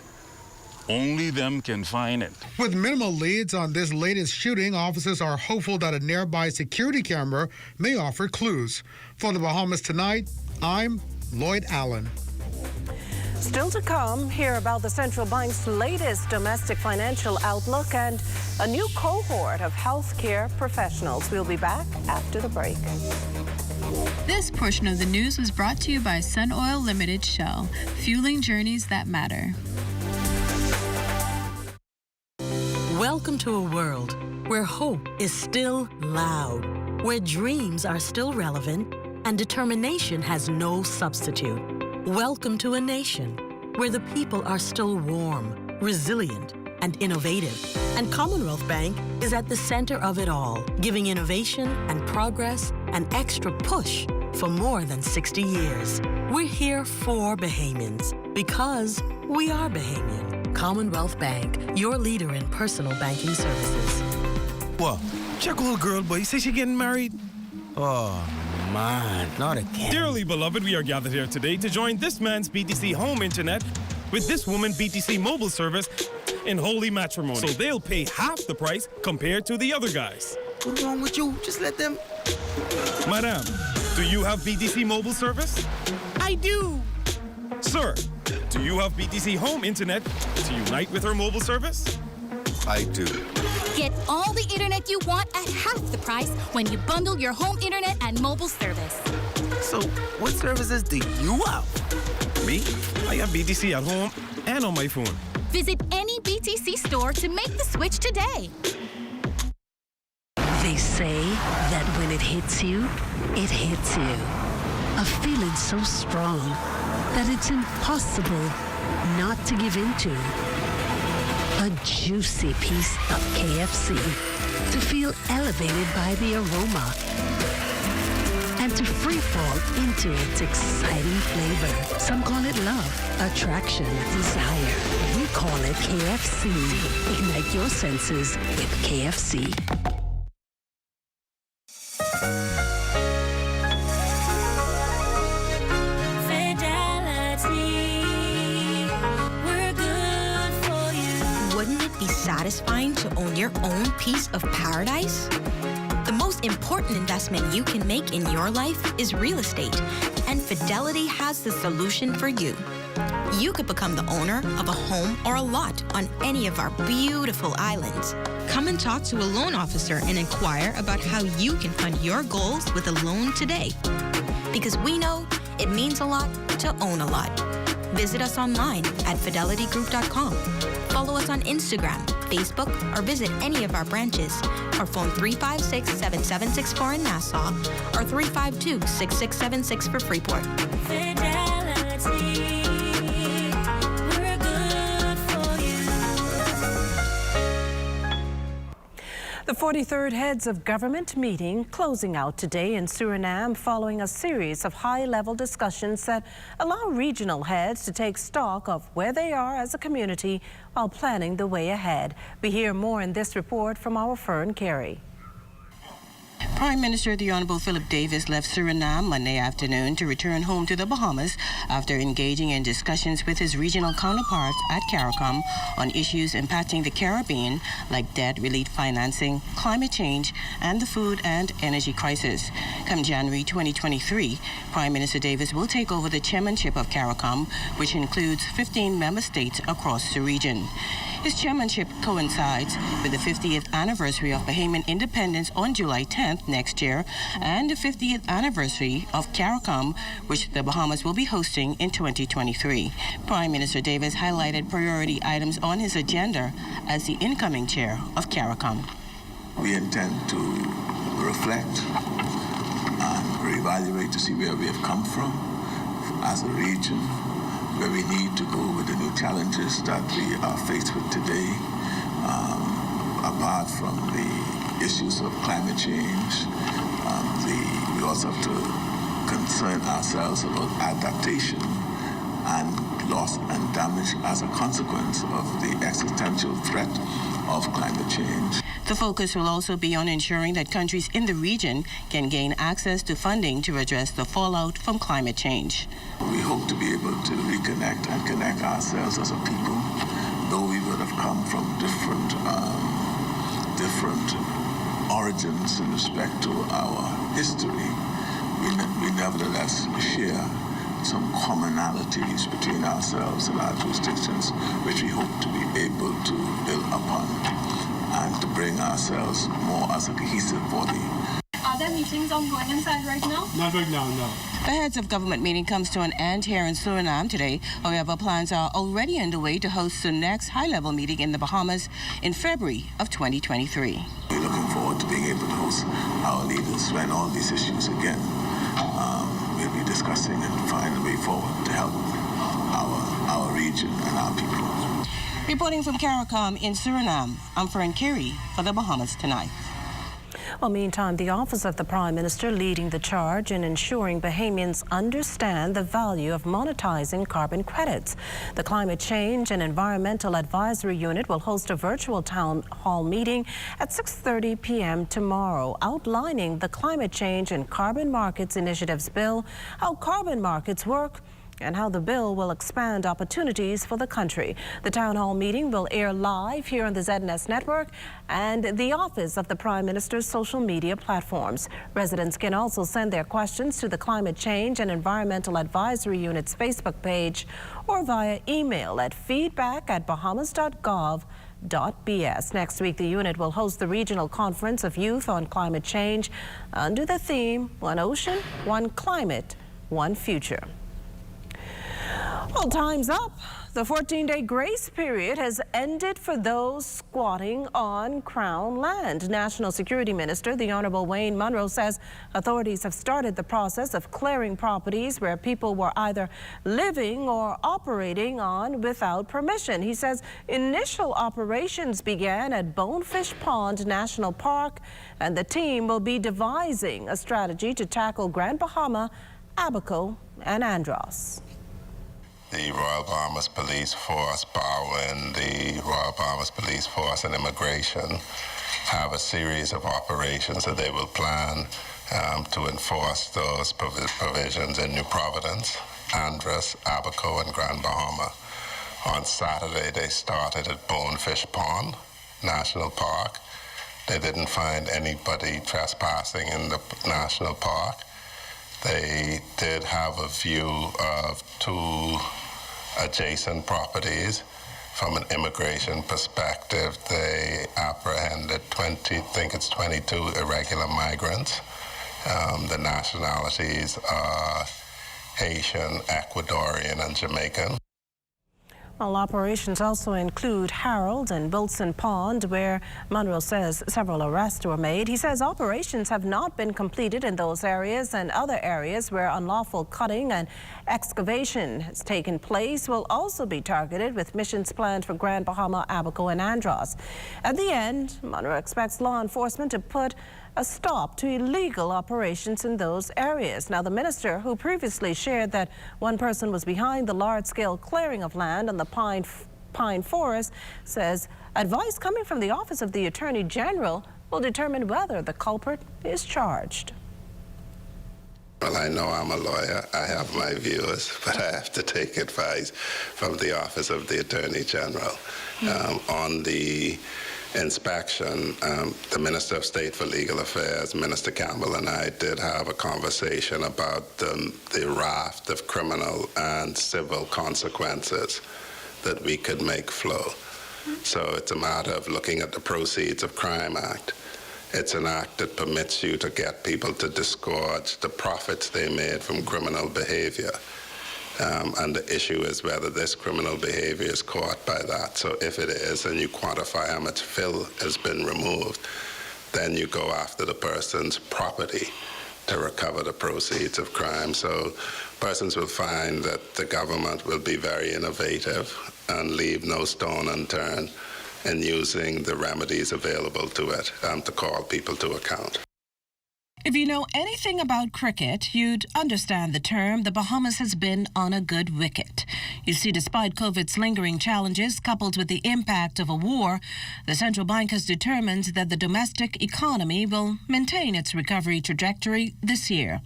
Only them can find it. With minimal leads on this latest shooting, officers are hopeful that a nearby security camera may offer clues. For the Bahamas Tonight, I'm Lloyd Allen. Still to come, hear about the central bank's latest domestic financial outlook and a new cohort of healthcare professionals. We'll be back after the break. This portion of the news was brought to you by Sun Oil Limited Shell, fueling journeys that matter. Welcome to a world where hope is still loud, where dreams are still relevant, and determination has no substitute. Welcome to a nation where the people are still warm, resilient, and innovative. And Commonwealth Bank is at the center of it all, giving innovation and progress an extra push for more than 60 years. We're here for Bahamians because we are Bahamian. Commonwealth Bank, your leader in personal banking services. What? Check old girl, boy. You say she getting married? Oh, man, not again. Dearly beloved, we are gathered here today to join this man's BTC home internet with this woman BTC mobile service in holy matrimony. So they'll pay half the price compared to the other guys. What's wrong with you? Just let them... Madam, do you have BTC mobile service? I do. Sir, do you have BTC home internet to unite with her mobile service? I do. Get all the internet you want at half the price when you bundle your home internet and mobile service. So, what services do you have? Me? I have BTC at home and on my phone. Visit any BTC store to make the switch today. They say that when it hits you, it hits you. A feeling so strong that it's impossible not to give into. A juicy piece of KFC to feel elevated by the aroma and to free fall into its exciting flavor. Some call it love, attraction, desire. We call it KFC. Ignite your senses with KFC. Wouldn't it be satisfying to own your own piece of paradise? The most important investment you can make in your life is real estate, and Fidelity has the solution for you. You could become the owner of a home or a lot on any of our beautiful islands. Come and talk to a loan officer and inquire about how you can fund your goals with a loan today. Because we know it means a lot to own a lot. Visit us online at fidelitygroup.com. Follow us on Instagram, Facebook, or visit any of our branches. Or phone 356-7764 in Nassau or 352-6676 for Freeport. Fidelity, we're good for you. The 43rd Heads of Government meeting closing out today in Suriname following a series of high-level discussions that allow regional heads to take stock of where they are as a community while planning the way ahead. We hear more in this report from our Fern Carey. Prime Minister the Honorable Philip Davis left Suriname Monday afternoon to return home to the Bahamas after engaging in discussions with his regional counterparts at CARICOM on issues impacting the Caribbean like debt relief financing, climate change, and the food and energy crisis. Come January 2023, Prime Minister Davis will take over the chairmanship of CARICOM, which includes 15 member states across the region. His chairmanship coincides with the 50th anniversary of Bahamian independence on July 10th next year and the 50th anniversary of CARICOM, which the Bahamas will be hosting in 2023. Prime Minister Davis highlighted priority items on his agenda as the incoming chair of CARICOM. We intend to reflect and reevaluate to see where we have come from as a region, where we need to go with the new challenges that we are faced with today, apart from the issues of climate change. We also have to concern ourselves about adaptation and loss and damage as a consequence of the existential threat of climate change. The focus will also be on ensuring that countries in the region can gain access to funding to address the fallout from climate change. We hope to be able to reconnect and connect ourselves as a people, though we origins in respect to our history, we nevertheless share some commonalities between ourselves and our jurisdictions, which we hope to be able to build upon and to bring ourselves more as a cohesive body. Are there meetings ongoing inside right now? Not right now, no. The heads of government meeting comes to an end here in Suriname today. However, plans are already underway to host the next high-level meeting in the Bahamas in February of 2023. We're looking forward to being able to host our leaders when all these issues again we'll be discussing and find a way forward to help our region and our people. Reporting from CARICOM in Suriname, I'm Fern Carey for the Bahamas Tonight. Well, meantime, the Office of the Prime Minister leading the charge in ensuring Bahamians understand the value of monetizing carbon credits. The Climate Change and Environmental Advisory Unit will host a virtual town hall meeting at 6:30 p.m. tomorrow, outlining the Climate Change and Carbon Markets Initiatives Bill, how carbon markets work, and how the bill will expand opportunities for the country. The town hall meeting will air live here on the ZNS network and the Office of the Prime Minister's social media platforms. Residents can also send their questions to the Climate Change and Environmental Advisory Unit's Facebook page or via email at feedback@bahamas.gov.bs. Next week, the unit will host the Regional Conference of Youth on Climate Change under the theme, One Ocean, One Climate, One Future. Well, time's up. The 14-day grace period has ended for those squatting on Crown land. National Security Minister, the Honorable Wayne Munro, says authorities have started the process of clearing properties where people were either living or operating on without permission. He says initial operations began at Bonefish Pond National Park, and the team will be devising a strategy to tackle Grand Bahama, Abaco, and Andros. The Royal Bahamas Police Force, borrowing the Royal Bahamas Police Force and Immigration, have a series of operations that they will plan to enforce those provisions in New Providence, Andros, Abaco, and Grand Bahama. On Saturday, they started at Bonefish Pond National Park. They didn't find anybody trespassing in the national park. They did have a view of two adjacent properties. From an immigration perspective, they apprehended 22 irregular migrants. The nationalities are Haitian, Ecuadorian, and Jamaican. Well, operations also include Harold and Wilson Pond, where Munro says several arrests were made. He says operations have not been completed in those areas, and other areas where unlawful cutting and excavation has taken place will also be targeted, with missions planned for Grand Bahama, Abaco, and Andros. At the end, Munro expects law enforcement to put a stop to illegal operations in those areas. Now, the minister, who previously shared that one person was behind the large-scale clearing of land on the pine forest, says advice coming from the Office of the Attorney General will determine whether the culprit is charged. Well, I know I'm a lawyer. I have my views, but I have to take advice from the Office of the Attorney General. On the inspection, the Minister of State for Legal Affairs, Minister Campbell, and I did have a conversation about the raft of criminal and civil consequences that we could make flow. So it's a matter of looking at the Proceeds of Crime Act. It's an act that permits you to get people to disgorge the profits they made from criminal behavior. And the issue is whether this criminal behavior is caught by that. So if it is, and you quantify how much fill has been removed, then you go after the person's property to recover the proceeds of crime. So persons will find that the government will be very innovative and leave no stone unturned in using the remedies available to it to call people to account. If you know anything about cricket, you'd understand the term the Bahamas has been on a good wicket. You see, despite COVID's lingering challenges, coupled with the impact of a war, the central bank has determined that the domestic economy will maintain its recovery trajectory this year.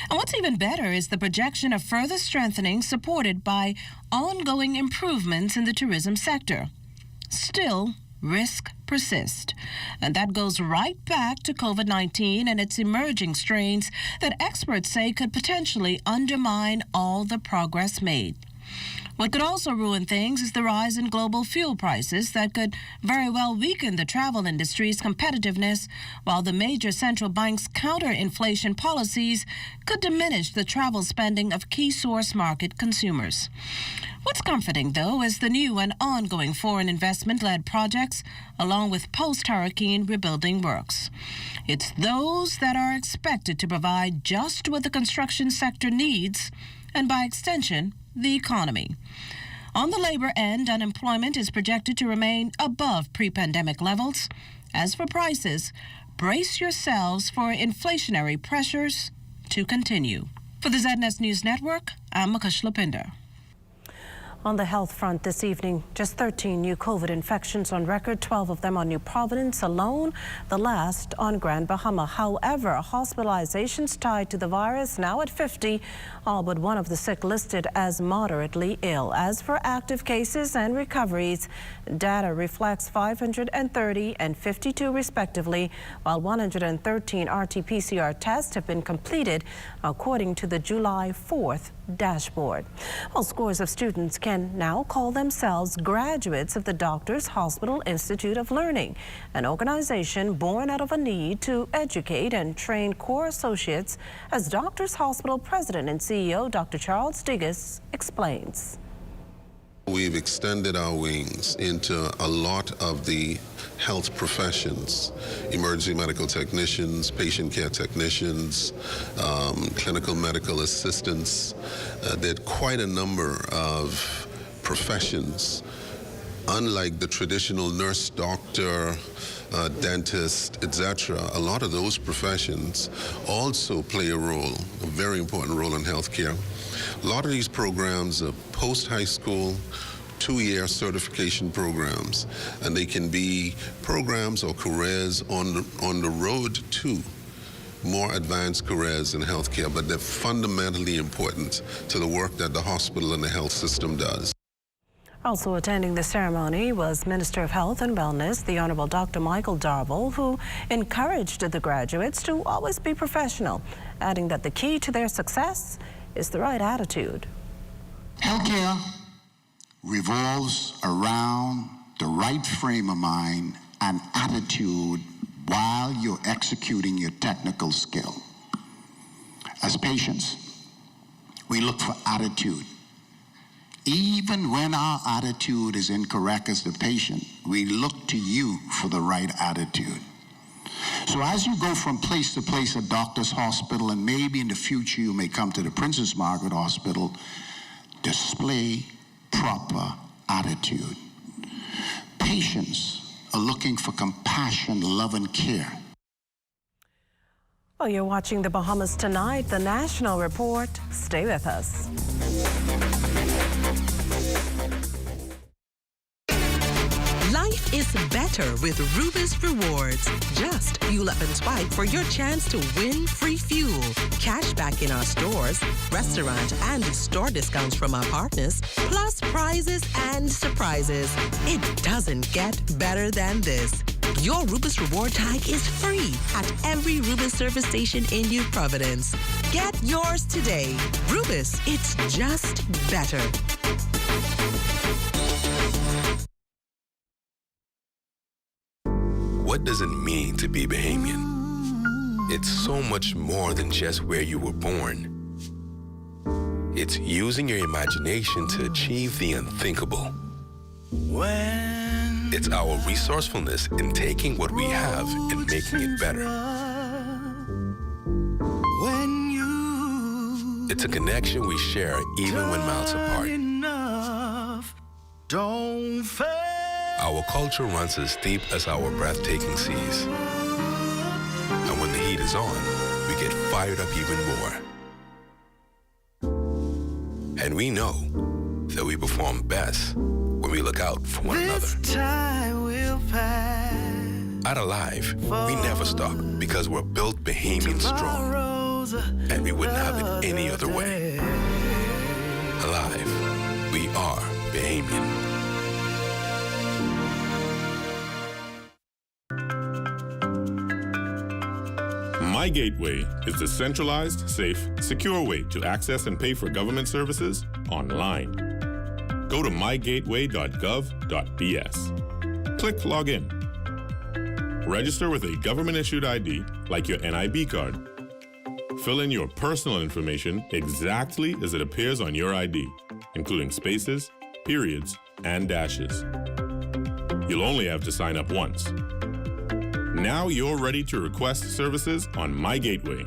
And what's even better is the projection of further strengthening supported by ongoing improvements in the tourism sector. Still, risks persist. And that goes right back to COVID-19 and its emerging strains that experts say could potentially undermine all the progress made. What could also ruin things is the rise in global fuel prices that could very well weaken the travel industry's competitiveness, while the major central banks' counter-inflation policies could diminish the travel spending of key source market consumers. What's comforting, though, is the new and ongoing foreign investment-led projects, along with post-hurricane rebuilding works. It's those that are expected to provide just what the construction sector needs, and by extension, the economy. On the labor end, unemployment is projected to remain above pre-pandemic levels. As for prices, brace yourselves for inflationary pressures to continue. For the ZNS News Network, I'm Makush Lapinder. On the health front this evening, just 13 new COVID infections on record, 12 of them on New Providence alone, the last on Grand Bahama. However, hospitalizations tied to the virus now at 50, all but one of the sick listed as moderately ill. As for active cases and recoveries, data reflects 530 and 52 respectively, while 113 RT-PCR tests have been completed, according to the July 4th dashboard. Well, scores of students can now call themselves graduates of the Doctors Hospital Institute of Learning, an organization born out of a need to educate and train core associates, as Doctors Hospital President and CEO Dr. Charles Digges explains. We've extended our wings into a lot of the health professions: emergency medical technicians, patient care technicians, clinical medical assistants. There are quite a number of professions. Unlike the traditional nurse, doctor, dentist, etc., a lot of those professions also play a role, a very important role in healthcare. A lot of these programs are post-high school, 2-year certification programs, and they can be programs or careers on the road to more advanced careers in healthcare, but they're fundamentally important to the work that the hospital and the health system does. Also attending the ceremony was Minister of Health and Wellness, the Honorable Dr. Michael Darville, who encouraged the graduates to always be professional, adding that the key to their success is the right attitude. Healthcare revolves around the right frame of mind and attitude while you're executing your technical skill. As patients, we look for attitude. Even when our attitude is incorrect as the patient, we look to you for the right attitude. So as you go from place to place at Doctors Hospital, and maybe in the future you may come to the Princess Margaret Hospital, display proper attitude. Patients are looking for compassion, love, and care. Well, you're watching the Bahamas Tonight, the National Report. Stay with us. Life is better with Rubis Rewards. Just fuel up and swipe for your chance to win free fuel, cash back in our stores, restaurant and store discounts from our partners, plus prizes and surprises. It doesn't get better than this. Your Rubis Reward tag is free at every Rubis service station in New Providence. Get yours today. Rubis, it's just better. What does it mean to be Bahamian? It's so much more than just where you were born. It's using your imagination to achieve the unthinkable. It's our resourcefulness in taking what we have and making it better. It's a connection we share even when miles apart. Don't fail. Our culture runs as deep as our breathtaking seas. And when the heat is on, we get fired up even more. And we know that we perform best when we look out for one another. At Alive, we never stop because we're built Bahamian strong. And we wouldn't have it any other way. Alive, we are Bahamian. My Gateway is the centralized, safe, secure way to access and pay for government services online. Go to mygateway.gov.bs. Click Login. Register with a government-issued ID like your NIB card. Fill in your personal information exactly as it appears on your ID, including spaces, periods, and dashes. You'll only have to sign up once. Now you're ready to request services on My Gateway.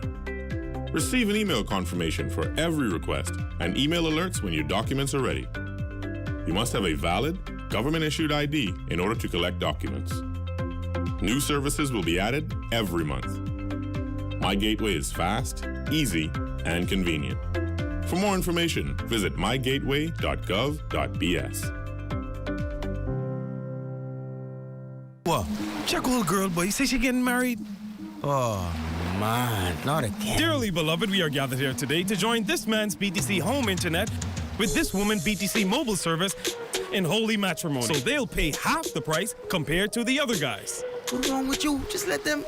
Receive an email confirmation for every request and email alerts when your documents are ready. You must have a valid, government-issued ID in order to collect documents. New services will be added every month. My Gateway is fast, easy, and convenient. For more information, visit mygateway.gov.bs. What? Check old girl, boy. Say she getting married? Oh, man. Not again. Dearly beloved, we are gathered here today to join this man's BTC home internet with this woman BTC mobile service in holy matrimony. So they'll pay half the price compared to the other guys. What's wrong with you? Just let them...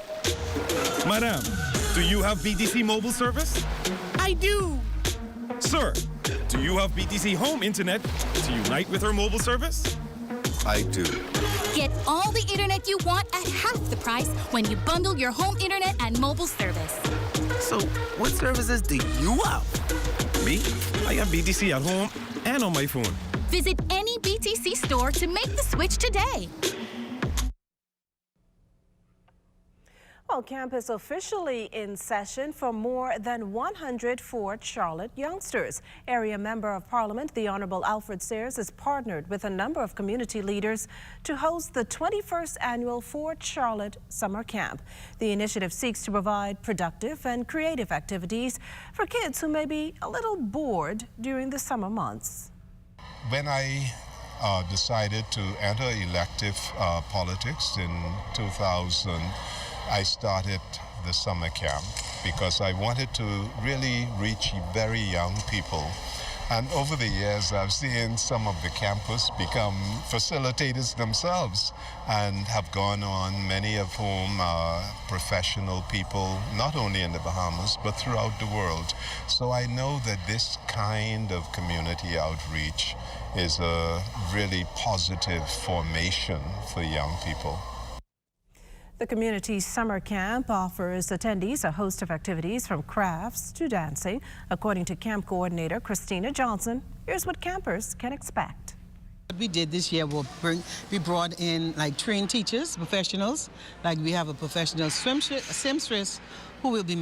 Madam, do you have BTC mobile service? I do. Sir, do you have BTC home internet to unite with her mobile service? I do. Get all the internet you want at half the price when you bundle your home internet and mobile service. So, what services do you have? Me? I have BTC at home and on my phone. Visit any BTC store to make the switch today. Well, camp is officially in session for more than 100 Fort Charlotte youngsters. Area Member of Parliament, the Honorable Alfred Sayers, has partnered with a number of community leaders to host the 21st Annual Fort Charlotte Summer Camp. The initiative seeks to provide productive and creative activities for kids who may be a little bored during the summer months. When I decided to enter elective politics in 2000, I started the summer camp because I wanted to really reach very young people. And over the years, I've seen some of the campus become facilitators themselves and have gone on, many of whom are professional people, not only in the Bahamas, but throughout the world. So I know that this kind of community outreach is a really positive formation for young people. The community summer camp offers attendees a host of activities from crafts to dancing. According to camp coordinator Christina Johnson, here's what campers can expect. What we did this year, we brought in like trained teachers, professionals. Like we have a professional seamstress who will be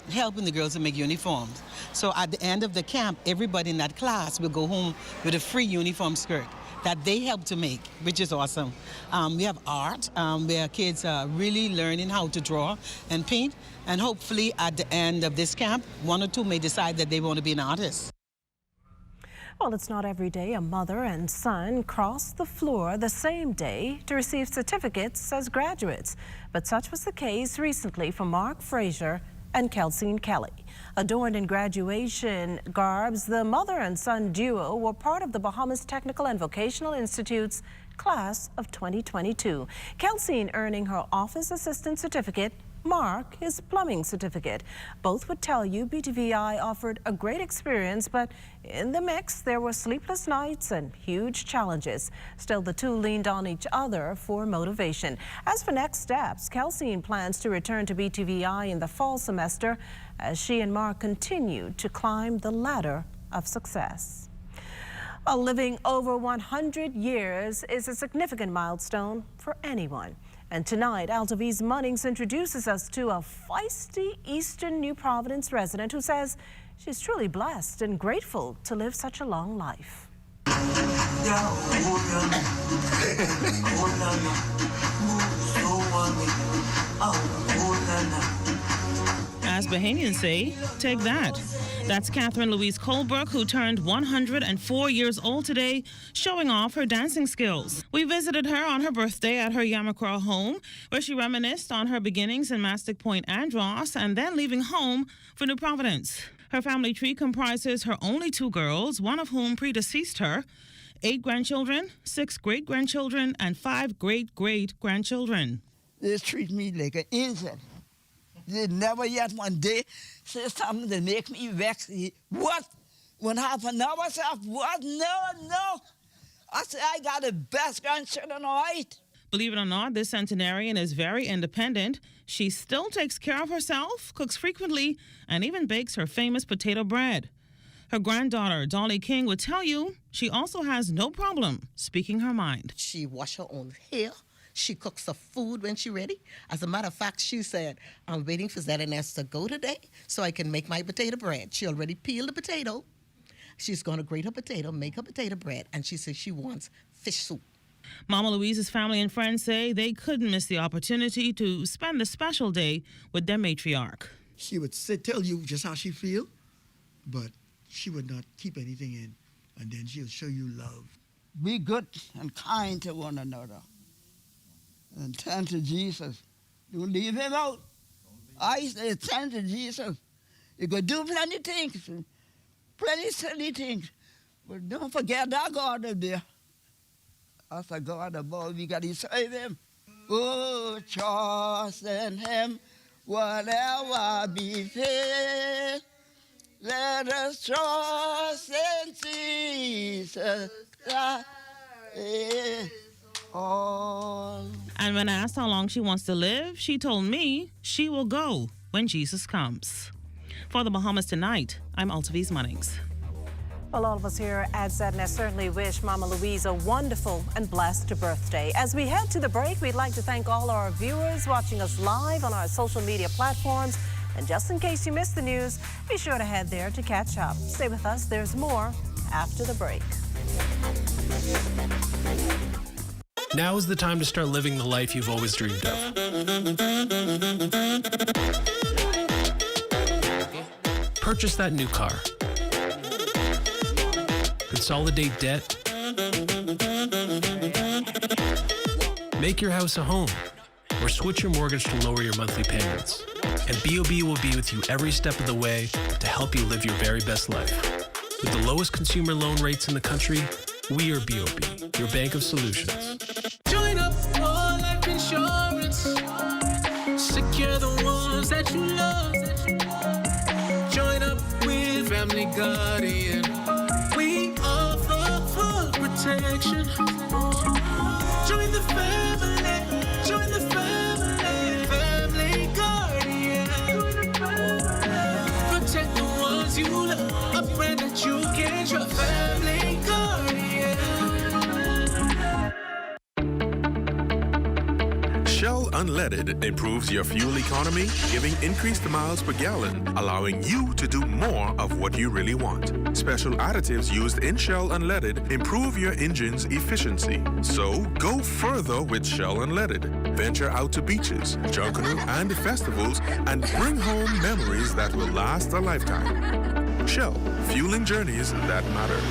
helping the girls to make uniforms. So at the end of the camp, everybody in that class will go home with a free uniform skirt that they help to make, which is awesome. We have art where kids are really learning how to draw and paint, and hopefully at the end of this camp, one or two may decide that they want to be an artist. Well, it's not every day a mother and son cross the floor the same day to receive certificates as graduates, but such was the case recently for Mark Frazier and Kelsine Kelly. Adorned in graduation garbs, the mother and son duo were part of the Bahamas Technical and Vocational Institute's class of 2022. Kelsine earning her office assistant certificate, Mark his plumbing certificate. Both would tell you BTVI offered a great experience, but in the mix there were sleepless nights and huge challenges. Still, the two leaned on each other for motivation. As for next steps, Kelsine plans to return to BTVI in the fall semester as she and Mark continue to climb the ladder of success. Well, living over 100 years is a significant milestone for anyone. And tonight, Altavise Munnings introduces us to a feisty Eastern New Providence resident who says she's truly blessed and grateful to live such a long life. As Bahamians say, take that. That's Catherine Louise Colebrook, who turned 104 years old today, showing off her dancing skills. We visited her on her birthday at her Yamacraw home, where she reminisced on her beginnings in Mastic Point and Ross, and then leaving home for New Providence. Her family tree comprises her only 2 girls, one of whom predeceased her, 8 grandchildren, 6 great-grandchildren, and 5 great-great-grandchildren. They treat me like an angel. They never yet one day say something that make me vex. What? 1.5 hour? I said, what? No. I said, I got the best grandchildren, all right. Believe it or not, this centenarian is very independent. She still takes care of herself, cooks frequently, and even bakes her famous potato bread. Her granddaughter, Dolly King, would tell you she also has no problem speaking her mind. She wash her own hair. She cooks the food when she's ready. As a matter of fact, she said, I'm waiting for ZNS to go today so I can make my potato bread. She already peeled the potato. She's going to grate her potato, make her potato bread, and she says she wants fish soup. Mama Louise's family and friends say they couldn't miss the opportunity to spend the special day with their matriarch. She would tell you just how she feel, but she would not keep anything in, and then she'll show you love. Be good and kind to one another, and turn to Jesus. Don't leave him out. I say turn to Jesus. You could do plenty things, plenty silly things, but don't forget that God up there. As a God above, we got to serve him. Oh, trust in him, whatever befalls. Let us trust in Jesus. That is all. And when asked how long she wants to live, she told me she will go when Jesus comes. For the Bahamas Tonight, I'm Altaviz Munnings. Well, all of us here at ZNS certainly wish Mama Louise a wonderful and blessed birthday. As we head to the break, we'd like to thank all our viewers watching us live on our social media platforms. And just in case you missed the news, be sure to head there to catch up. Stay with us. There's more after the break. Now is the time to start living the life you've always dreamed of. Purchase that new car. Consolidate debt. Make your house a home, or switch your mortgage to lower your monthly payments. And BOB will be with you every step of the way to help you live your very best life. With the lowest consumer loan rates in the country, we are BOB, your bank of solutions. Join up for life insurance. Secure the ones that you love. Join up with Family Guardian. We offer full protection. Join the family. Join the family. Family Guardian. Protect the ones you love. A friend that you can trust. Family Guardian. Shell Unleaded improves your fuel economy, giving increased miles per gallon, allowing you to do more of what you really want. Special additives used in Shell Unleaded improve your engine's efficiency. So go further with Shell Unleaded. Venture out to beaches, Junkanoo, and festivals and bring home memories that will last a lifetime. Shell, fueling journeys that matter.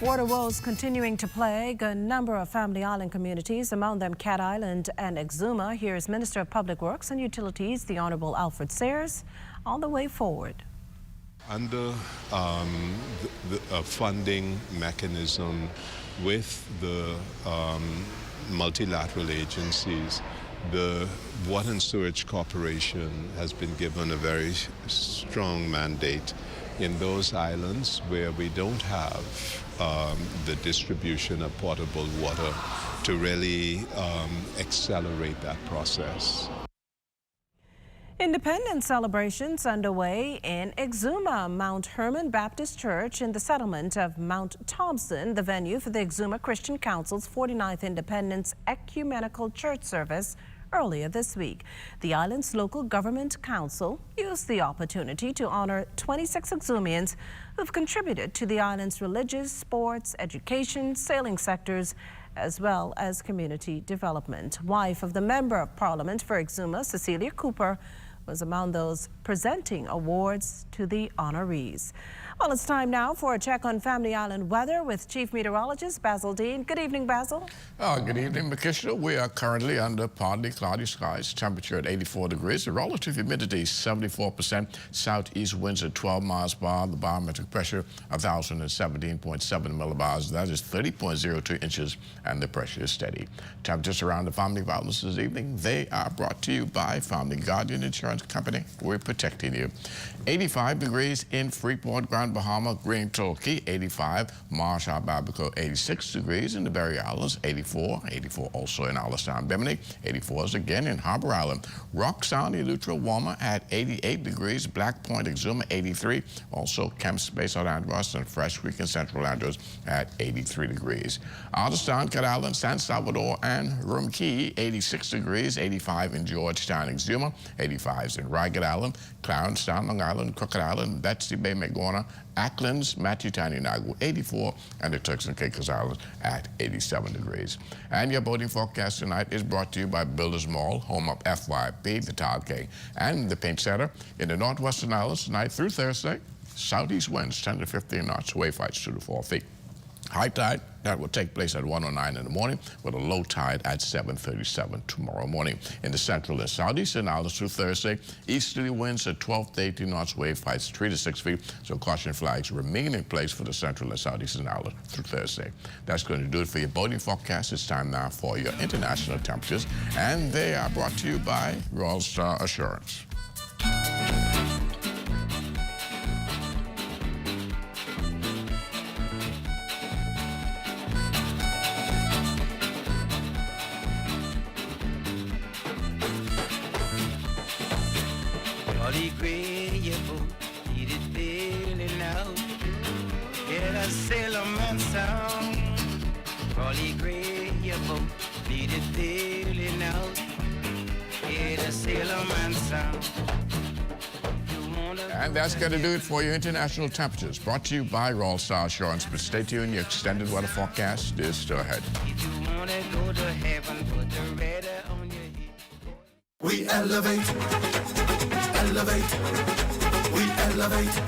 Water woes continuing to plague a number of Family Island communities, among them Cat Island and Exuma. Here's Minister of Public Works and Utilities, the Honorable Alfred Sayers, on the way forward. Under the funding mechanism with the multilateral agencies, the Water and Sewage Corporation has been given a very strong mandate in those islands where we don't have the distribution of potable water to really accelerate that process. Independence celebrations underway in Exuma. Mount Hermon Baptist Church in the settlement of Mount Thompson, the venue for the Exuma Christian Council's 49th Independence Ecumenical Church Service earlier this week. The island's local government council used the opportunity to honor 26 Exumians who've contributed to the island's religious, sports, education, sailing sectors, as well as community development. Wife of the Member of Parliament for Exuma, Cecilia Cooper, was among those presenting awards to the honorees. Well, it's time now for a check on Family Island weather with Chief Meteorologist Basil Dean. Good evening, Basil. Good evening, Makishla. We are currently under partly cloudy skies, temperature at 84 degrees, the relative humidity 74%, southeast winds at 12 miles per hour, the barometric pressure 1,017.7 millibars, that is 30.02 inches, and the pressure is steady. Temperatures around the family violence this evening, they are brought to you by Family Guardian Insurance Company. We're protecting you. 85 degrees in Freeport, Grand Bahama, Green Turkey, 85, Marshall, Babaco, 86 degrees in the Berry Islands, 84 also in Alistown, Bimini, 84 is again in Harbor Island. Rock Sound, Eleuthera, warmer at 88 degrees, Black Point, Exuma, 83, also Kemp Space, South Andros, and Fresh Creek in Central Andros at 83 degrees. Alistown, Cat Island, San Salvador, and Rum Key, 86 degrees, 85 in Georgetown, Exuma, 85s in Ragged Island, Clarence Town, Long Island, Crooked Island, Betsy Bay, McGorna, Acklands, Matthew Tiny, Nagu, 84, and the Turks and Caicos Islands at 87 degrees. And your boating forecast tonight is brought to you by Builders Mall, home of FYP, the Tile King, and the Paint Setter. In the Northwestern Islands tonight through Thursday, southeast winds 10 to 15 knots, wave heights 2 to 4 feet. High tide, that will take place at 1:09 in the morning, with a low tide at 7:37 tomorrow morning. In the central and southeastern islands through Thursday, easterly winds at 12 to 18 knots, wave heights 3 to 6 feet, so caution flags remain in place for the central and southeastern islands through Thursday. That's going to do it for your boating forecast. It's time now for your international temperatures, and they are brought to you by Royal Star Assurance. And that's going to do it for your international temperatures. Brought to you by Royal Star Assurance. But stay tuned, your extended weather forecast is still ahead. We elevate, elevate, we elevate,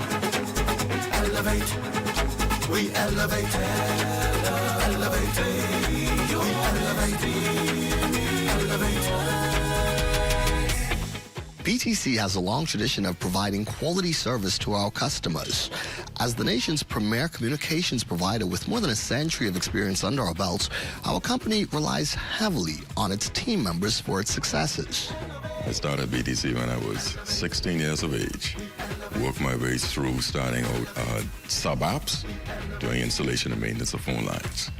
elevate, we elevate, elevate, we elevate, elevate. BTC has a long tradition of providing quality service to our customers. As the nation's premier communications provider with more than a century of experience under our belts, our company relies heavily on its team members for its successes. I started BTC when I was 16 years of age. Worked my way through starting out sub-apps, doing installation and maintenance of phone lines.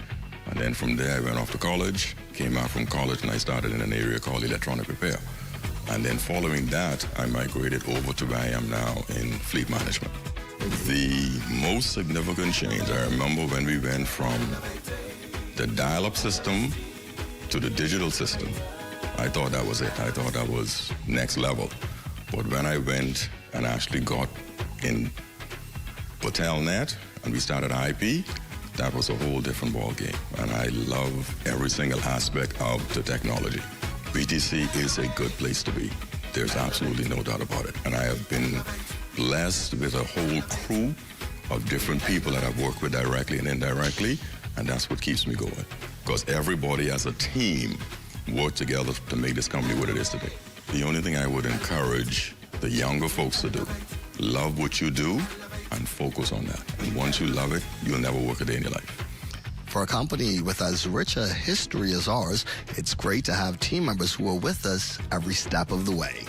And then from there I went off to college, came out from college, and I started in an area called electronic repair. And then following that, I migrated over to where I am now in fleet management. The most significant change, I remember when we went from the dial-up system to the digital system. I thought that was it. I thought that was next level. But when I went and actually got in Telnet and we started IP, that was a whole different ballgame. And I love every single aspect of the technology. BTC is a good place to be. There's absolutely no doubt about it. And I have been blessed with a whole crew of different people that I've worked with directly and indirectly, and that's what keeps me going. Because everybody as a team worked together to make this company what it is today. The only thing I would encourage the younger folks to do, love what you do and focus on that. And once you love it, you'll never work a day in your life. For a company with as rich a history as ours, it's great to have team members who are with us every step of the way.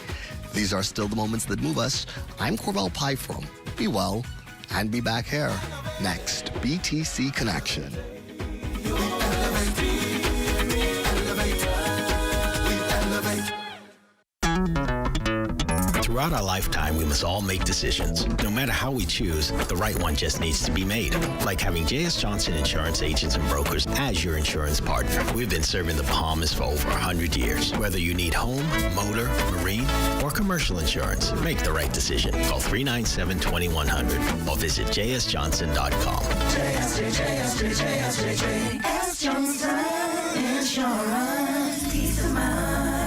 These are still the moments that move us. I'm Corbell Pyfrom. Be well and be back here. Next, BTC Connection. Throughout our lifetime, we must all make decisions. No matter how we choose, the right one just needs to be made. Like having J.S. Johnson Insurance Agents and Brokers as your insurance partner. We've been serving the Bahamas for over 100 years. Whether you need home, motor, marine, or commercial insurance, make the right decision. Call 397-2100 or visit jsjohnson.com. JS Johnson Insurance. Peace of mind.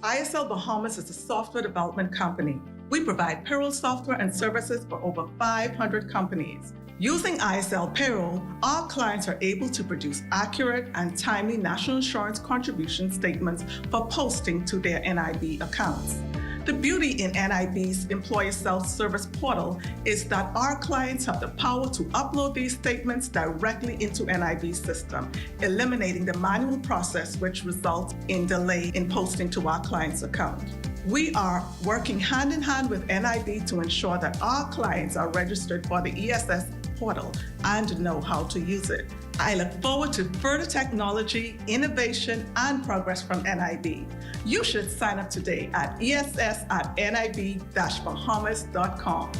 ISL Bahamas is a software development company. We provide payroll software and services for over 500 companies. Using ISL Payroll, our clients are able to produce accurate and timely national insurance contribution statements for posting to their NIB accounts. The beauty in NIB's employer self-service portal is that our clients have the power to upload these statements directly into NIB's system, eliminating the manual process which results in delay in posting to our client's account. We are working hand in hand with NIB to ensure that our clients are registered for the ESS portal and know how to use it. I look forward to further technology, innovation, and progress from NIB. You should sign up today at ess@nib-bahamas.com.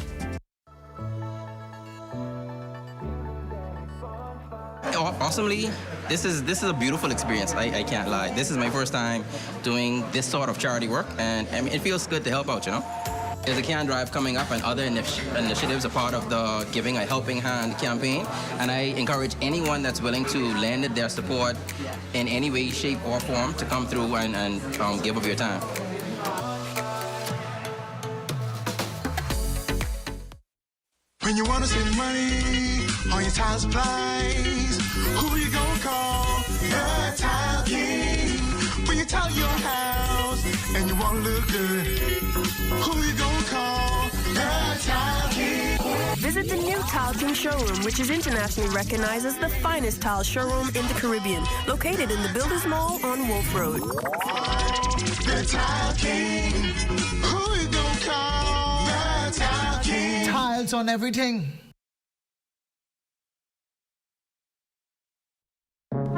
Awesomely, this is a beautiful experience. I can't lie. This is my first time doing this sort of charity work, and I mean, it feels good to help out, you know? There's a Can Drive coming up and other initiatives are part of the Giving a Helping Hand campaign. And I encourage anyone that's willing to lend their support in any way, shape, or form to come through and give of your time. When you want to save money on your tile supplies, who you gonna call? The Tile King. When you tile your house and you want to look good, who you gonna call? The Tile King. Visit the new Tile King showroom, which is internationally recognized as the finest tile showroom in the Caribbean, located in the Builders Mall on Wolf Road. The Tile King. Who you gonna call? The Tile King. Tiles on everything.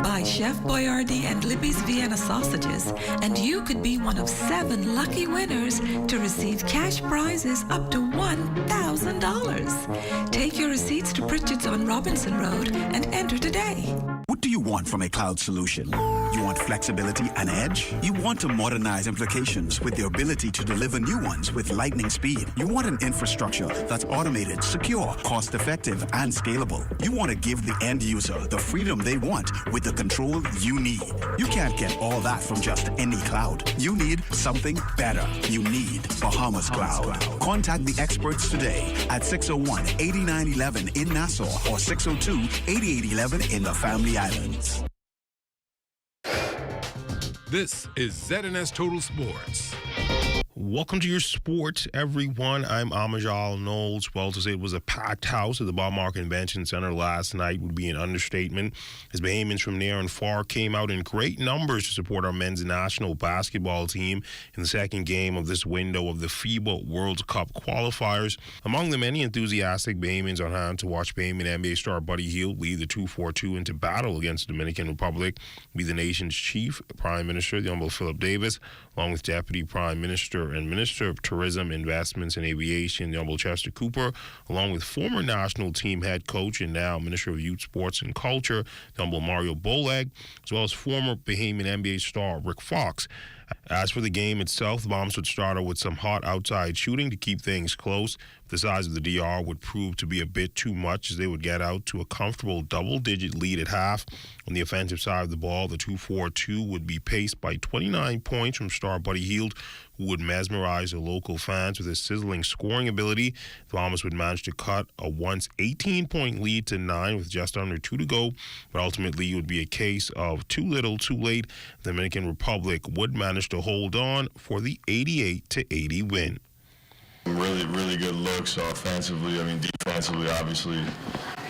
Buy Chef Boyardee and Libby's Vienna sausages, and you could be one of 7 lucky winners to receive cash prizes up to $1,000. Take your receipts to Pritchard's on Robinson Road and enter today. What do you want from a cloud solution? You want flexibility and edge? You want to modernize applications with the ability to deliver new ones with lightning speed. You want an infrastructure that's automated, secure, cost-effective, and scalable. You want to give the end user the freedom they want with the control you need. You can't get all that from just any cloud. You need something better. You need Bahamas Cloud. Contact the experts today at 601-8911 in Nassau or 602-8811 in the Family Islands. This is ZNS Total Sports. Welcome to your sports, everyone. I'm Amajal Knowles. Well, to say it was a packed house at the Bahama Convention Center last night would be an understatement, as Bahamians from near and far came out in great numbers to support our men's national basketball team in the second game of this window of the FIBA World Cup qualifiers. Among the many enthusiastic Bahamians on hand to watch Bahamian NBA star Buddy Hield lead the 2-4-2 into battle against the Dominican Republic be the nation's chief Prime Minister, the Honorable Philip Davis, along with Deputy Prime Minister and Minister of Tourism, Investments and Aviation, the Honorable Chester Cooper, along with former national team head coach and now Minister of Youth, Sports and Culture, the Honorable Mario Boleg, as well as former Bahamian NBA star Rick Fox. As for the game itself, the Bombs would start out with some hot outside shooting to keep things close. The size of the DR would prove to be a bit too much, as they would get out to a comfortable double-digit lead at half. On the offensive side of the ball, the 2-4-2 would be paced by 29 points from star Buddy Hield, who would mesmerize the local fans with his sizzling scoring ability. The Bombers would manage to cut a once 18-point lead to 9 with just under 2 to go, but ultimately it would be a case of too little, too late. The Dominican Republic would manage to hold on for the 88-80 win. Really good looks offensively. I mean, defensively, obviously,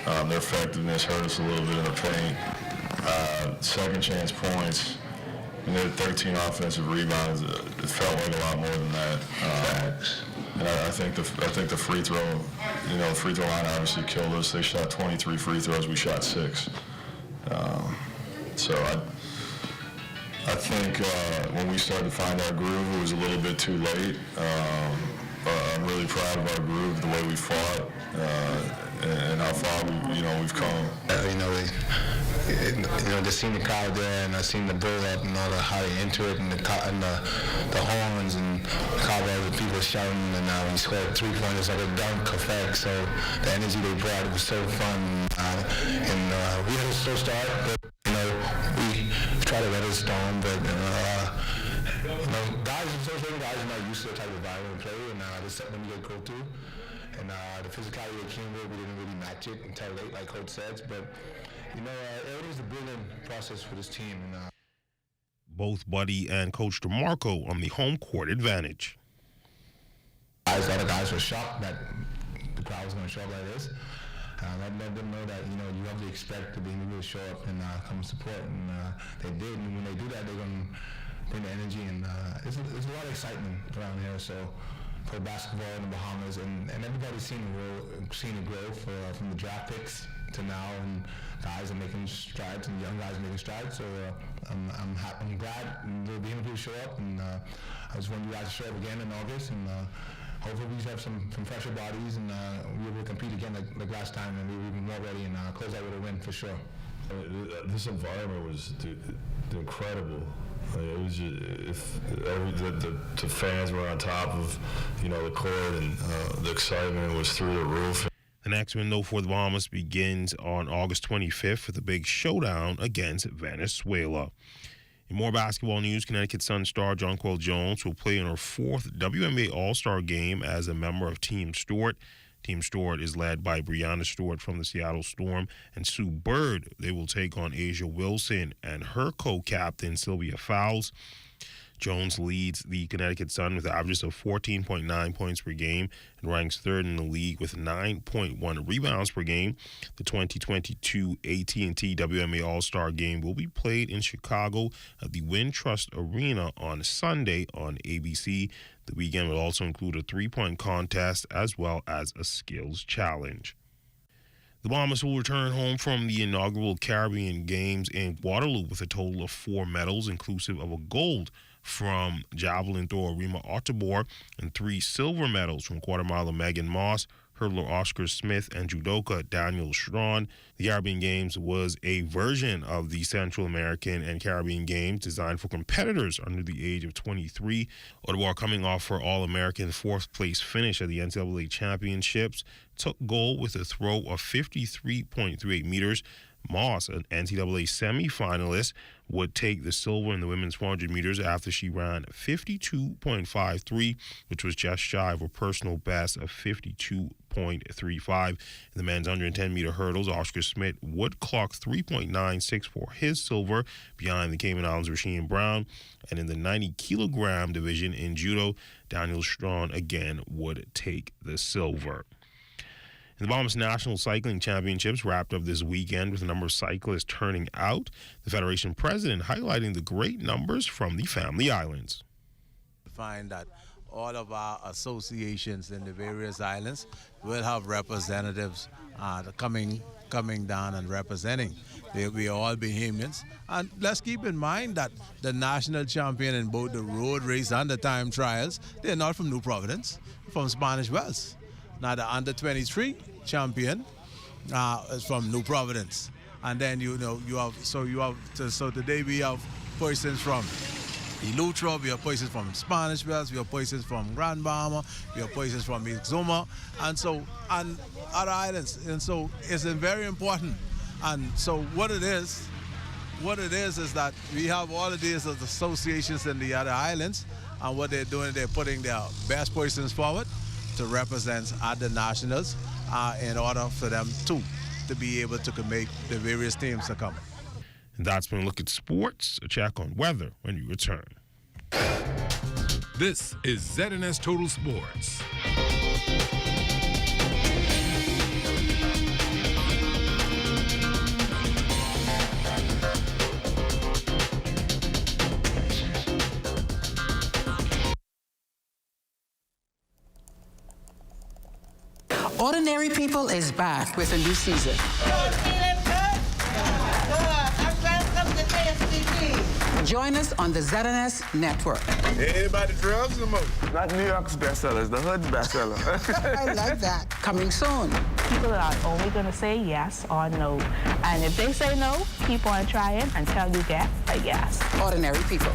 their effectiveness hurt us a little bit in the paint. Second chance points. And there were 13 offensive rebounds. It felt like a lot more than that. And I think the free throw, the free throw line obviously killed us. They shot 23 free throws. We shot 6. So I think when we started to find our groove, it was a little bit too late. I'm really proud of our groove, the way we fought, and how far we've come. Just seeing the crowd there, and I seen the build up and all the how they enter it, and the horns and the cowbells and people shouting, and when you scored 3-pointers, like a dunk effect. So the energy they brought, it was so fun, and we had a slow start, but we tried to weather the storm, but guys certain guys are not used to the type of environment we play, and this is something we get go through. And the physicality that came with, we didn't really match it until late, like Coach says. But, everything's a building process for this team. And, both Buddy and Coach DeMarco on the home court advantage. A lot of guys were shocked that the crowd was going to show up like this. Let them know that, you have to expect to be able to show up and come support. And they did. And when they do that, they're going to bring the energy. And there's a lot of excitement around here. So for basketball in the Bahamas, and everybody's seen the growth from the draft picks to now, and guys are making strides, and young guys are making strides. So I'm glad they'll be able to show up, and I just want you guys to show up again in August, and hopefully we have some fresher bodies, and we'll be able to compete again like last time, and we'll be more ready and close out with a win for sure. This environment was incredible. It was just, the fans were on top of, the court, and the excitement was through the roof. The next window for the Bahamas begins on August 25th with a big showdown against Venezuela. In more basketball news, Connecticut Sun star Jonquel Jones will play in her 4th WNBA All-Star game as a member of Team Stewart. Team Stewart is led by Brianna Stewart from the Seattle Storm and Sue Bird. They will take on Asia Wilson and her co-captain Sylvia Fowles. Jones leads the Connecticut Sun with averages of 14.9 points per game and ranks 3rd in the league with 9.1 rebounds per game. The 2022 AT&T WNBA All-Star Game will be played in Chicago at the Wintrust Arena on Sunday on ABC. The weekend will also include a 3-point contest as well as a skills challenge. The Bahamas will return home from the inaugural Caribbean Games in Waterloo with a total of 4 medals, inclusive of a gold from javelin thrower Rima Ottabor and 3 silver medals from quarter-miler Megan Moss, hurdler Oscar Smith, and judoka Daniel Strawn. The Caribbean Games was a version of the Central American and Caribbean Games designed for competitors under the age of 23. Ottabor, coming off her All-American 4th-place finish at the NCAA Championships, took gold with a throw of 53.38 meters. Moss, an NCAA semifinalist, would take the silver in the women's 400 meters after she ran 52.53, which was just shy of a personal best of 52.35. In the men's 110-meter hurdles, Oscar Smith would clock 3.96 for his silver behind the Cayman Islands' Rasheem Brown. And in the 90-kilogram division in judo, Daniel Strawn again would take the silver. The Bahamas National Cycling Championships wrapped up this weekend with a number of cyclists turning out. The Federation president highlighting the great numbers from the Family Islands. Find that all of our associations in the various islands will have representatives coming down and representing. They'll be all Bahamians. And let's keep in mind that the national champion in both the road race and the time trials, they're not from New Providence, from Spanish Wells. Now the under-23 champion is from New Providence, and then so today we have persons from Eleuthera, we have persons from Spanish Wells, we have persons from Grand Bahama, we have persons from Exuma, and other islands, and so it's very important. And so what it is that we have all of these associations in the other islands, and what they're doing, they're putting their best persons forward to represent at the nationals in order for them to be able to make the various teams to come. And that's been a look at sports, a check on weather when we return. This is ZNS Total Sports. Ordinary People is back with a new season. Join us on the ZNS Network. Anybody drugs or more? Not New York's bestsellers, the hood bestseller. I like that. Coming soon. People are only going to say yes or no. And if they say no, keep on trying until you get a yes. Ordinary People.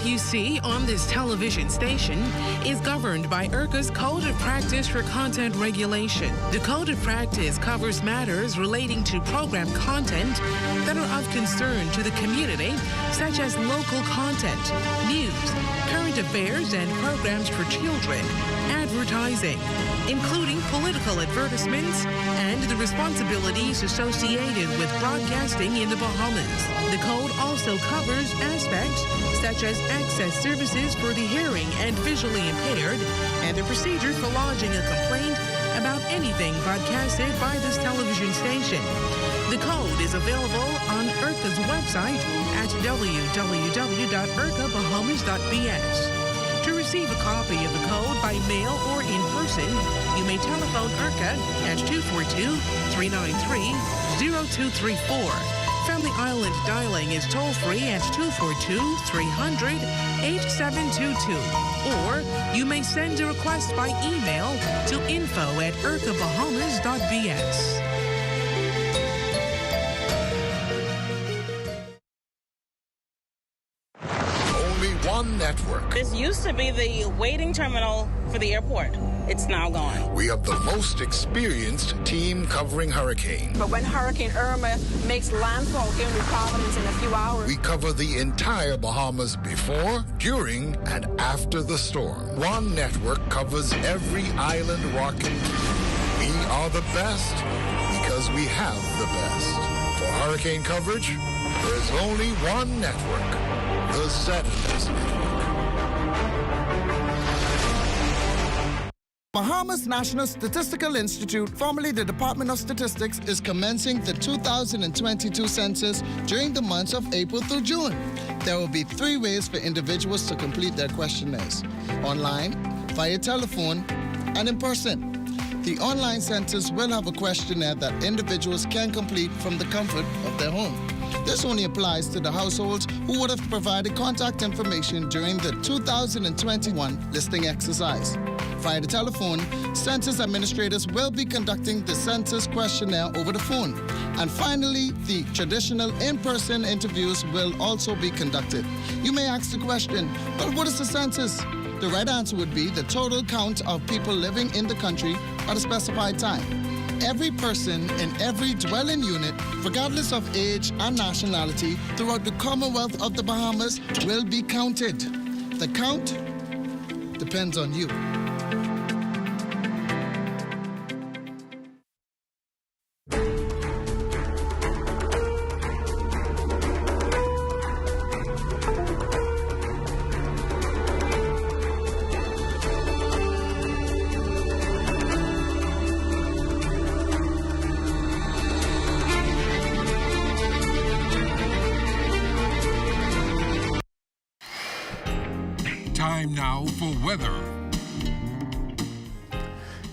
you see on this television station is governed by IRCA's Code of Practice for Content Regulation. The Code of Practice covers matters relating to program content that are of concern to the community, such as local content, news, current affairs, and programs for children, advertising, including political advertisements, and the responsibilities associated with broadcasting in the Bahamas. The code also covers aspects such as access services for the hearing and visually impaired, and the procedure for lodging a complaint about anything broadcasted by this television station. The code is available on IRCA's website at www.ircabahamas.bs. To receive a copy of the code by mail or in person, you may telephone IRCA at 242-393-0234. Family Island dialing is toll-free at 242-300-8722. Or you may send a request by email to info@ircabahamas.bs. One network. This used to be the waiting terminal for the airport. It's now gone. We have the most experienced team covering hurricane. But when Hurricane Irma makes landfall here in New Providence in a few hours, we cover the entire Bahamas before, during, and after the storm. One network covers every island rocking. We are the best because we have the best. For hurricane coverage, there's only one network. The ZNS Network. Bahamas National Statistical Institute, formerly the Department of Statistics, is commencing the 2022 census during the months of April through June. There will be 3 ways for individuals to complete their questionnaires: online, via telephone, and in person. The online census will have a questionnaire that individuals can complete from the comfort of their home. This only applies to the households who would have provided contact information during the 2021 listing exercise. Via the telephone, census administrators will be conducting the census questionnaire over the phone. And finally, the traditional in-person interviews will also be conducted. You may ask the question, but what is the census? The right answer would be the total count of people living in the country at a specified time. Every person in every dwelling unit, regardless of age and nationality, throughout the Commonwealth of the Bahamas will be counted. The count depends on you. Time now for weather.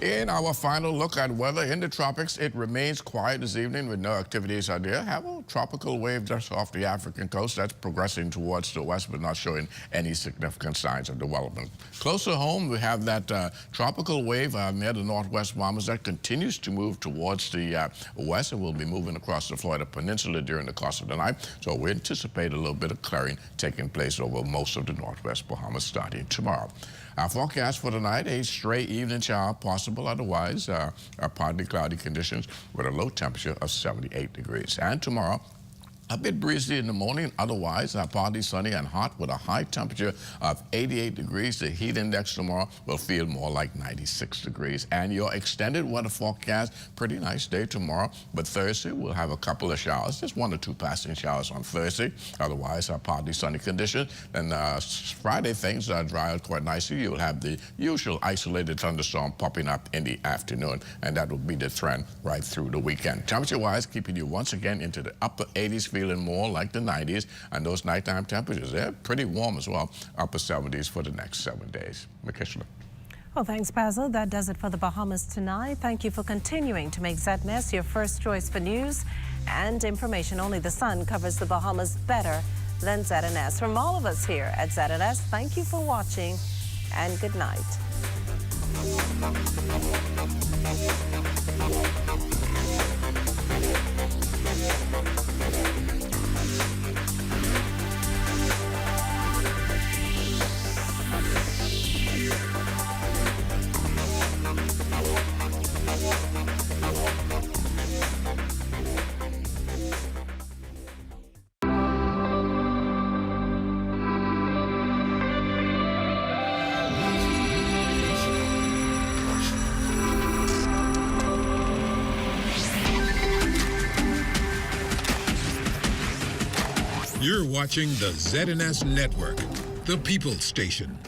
In our final look at weather in the tropics, it remains quiet this evening with no activities out there. Have a tropical wave just off the African coast that's progressing towards the west but not showing any significant signs of development. Closer home, we have that tropical wave near the northwest Bahamas that continues to move towards the west and will be moving across the Florida Peninsula during the course of the night. So we anticipate a little bit of clearing taking place over most of the northwest Bahamas starting tomorrow. Our forecast for tonight, a stray evening shower possible, otherwise partly cloudy conditions with a low temperature of 78 degrees. And tomorrow, a bit breezy in the morning, otherwise partly sunny and hot with a high temperature of 88 degrees. The heat index tomorrow will feel more like 96 degrees. And your extended weather forecast, pretty nice day tomorrow, but Thursday we'll have a couple of showers, just 1 or 2 passing showers on Thursday, otherwise partly sunny conditions. Then Friday things dry out quite nicely. You'll have the usual isolated thunderstorm popping up in the afternoon, and that will be the trend right through the weekend. Temperature-wise, keeping you once again into the upper 80s, feeling more like the 90s, and those nighttime temperatures, they're pretty warm as well, upper 70s for the next 7 days. McKishla. Well, thanks, Basil. That does it for the Bahamas tonight. Thank you for continuing to make ZNS your first choice for news and information. Only the sun covers the Bahamas better than ZNS. From all of us here at ZNS, thank you for watching and good night. You're watching the ZNS Network, the People's Station.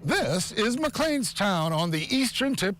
This is McLeanstown on the eastern tip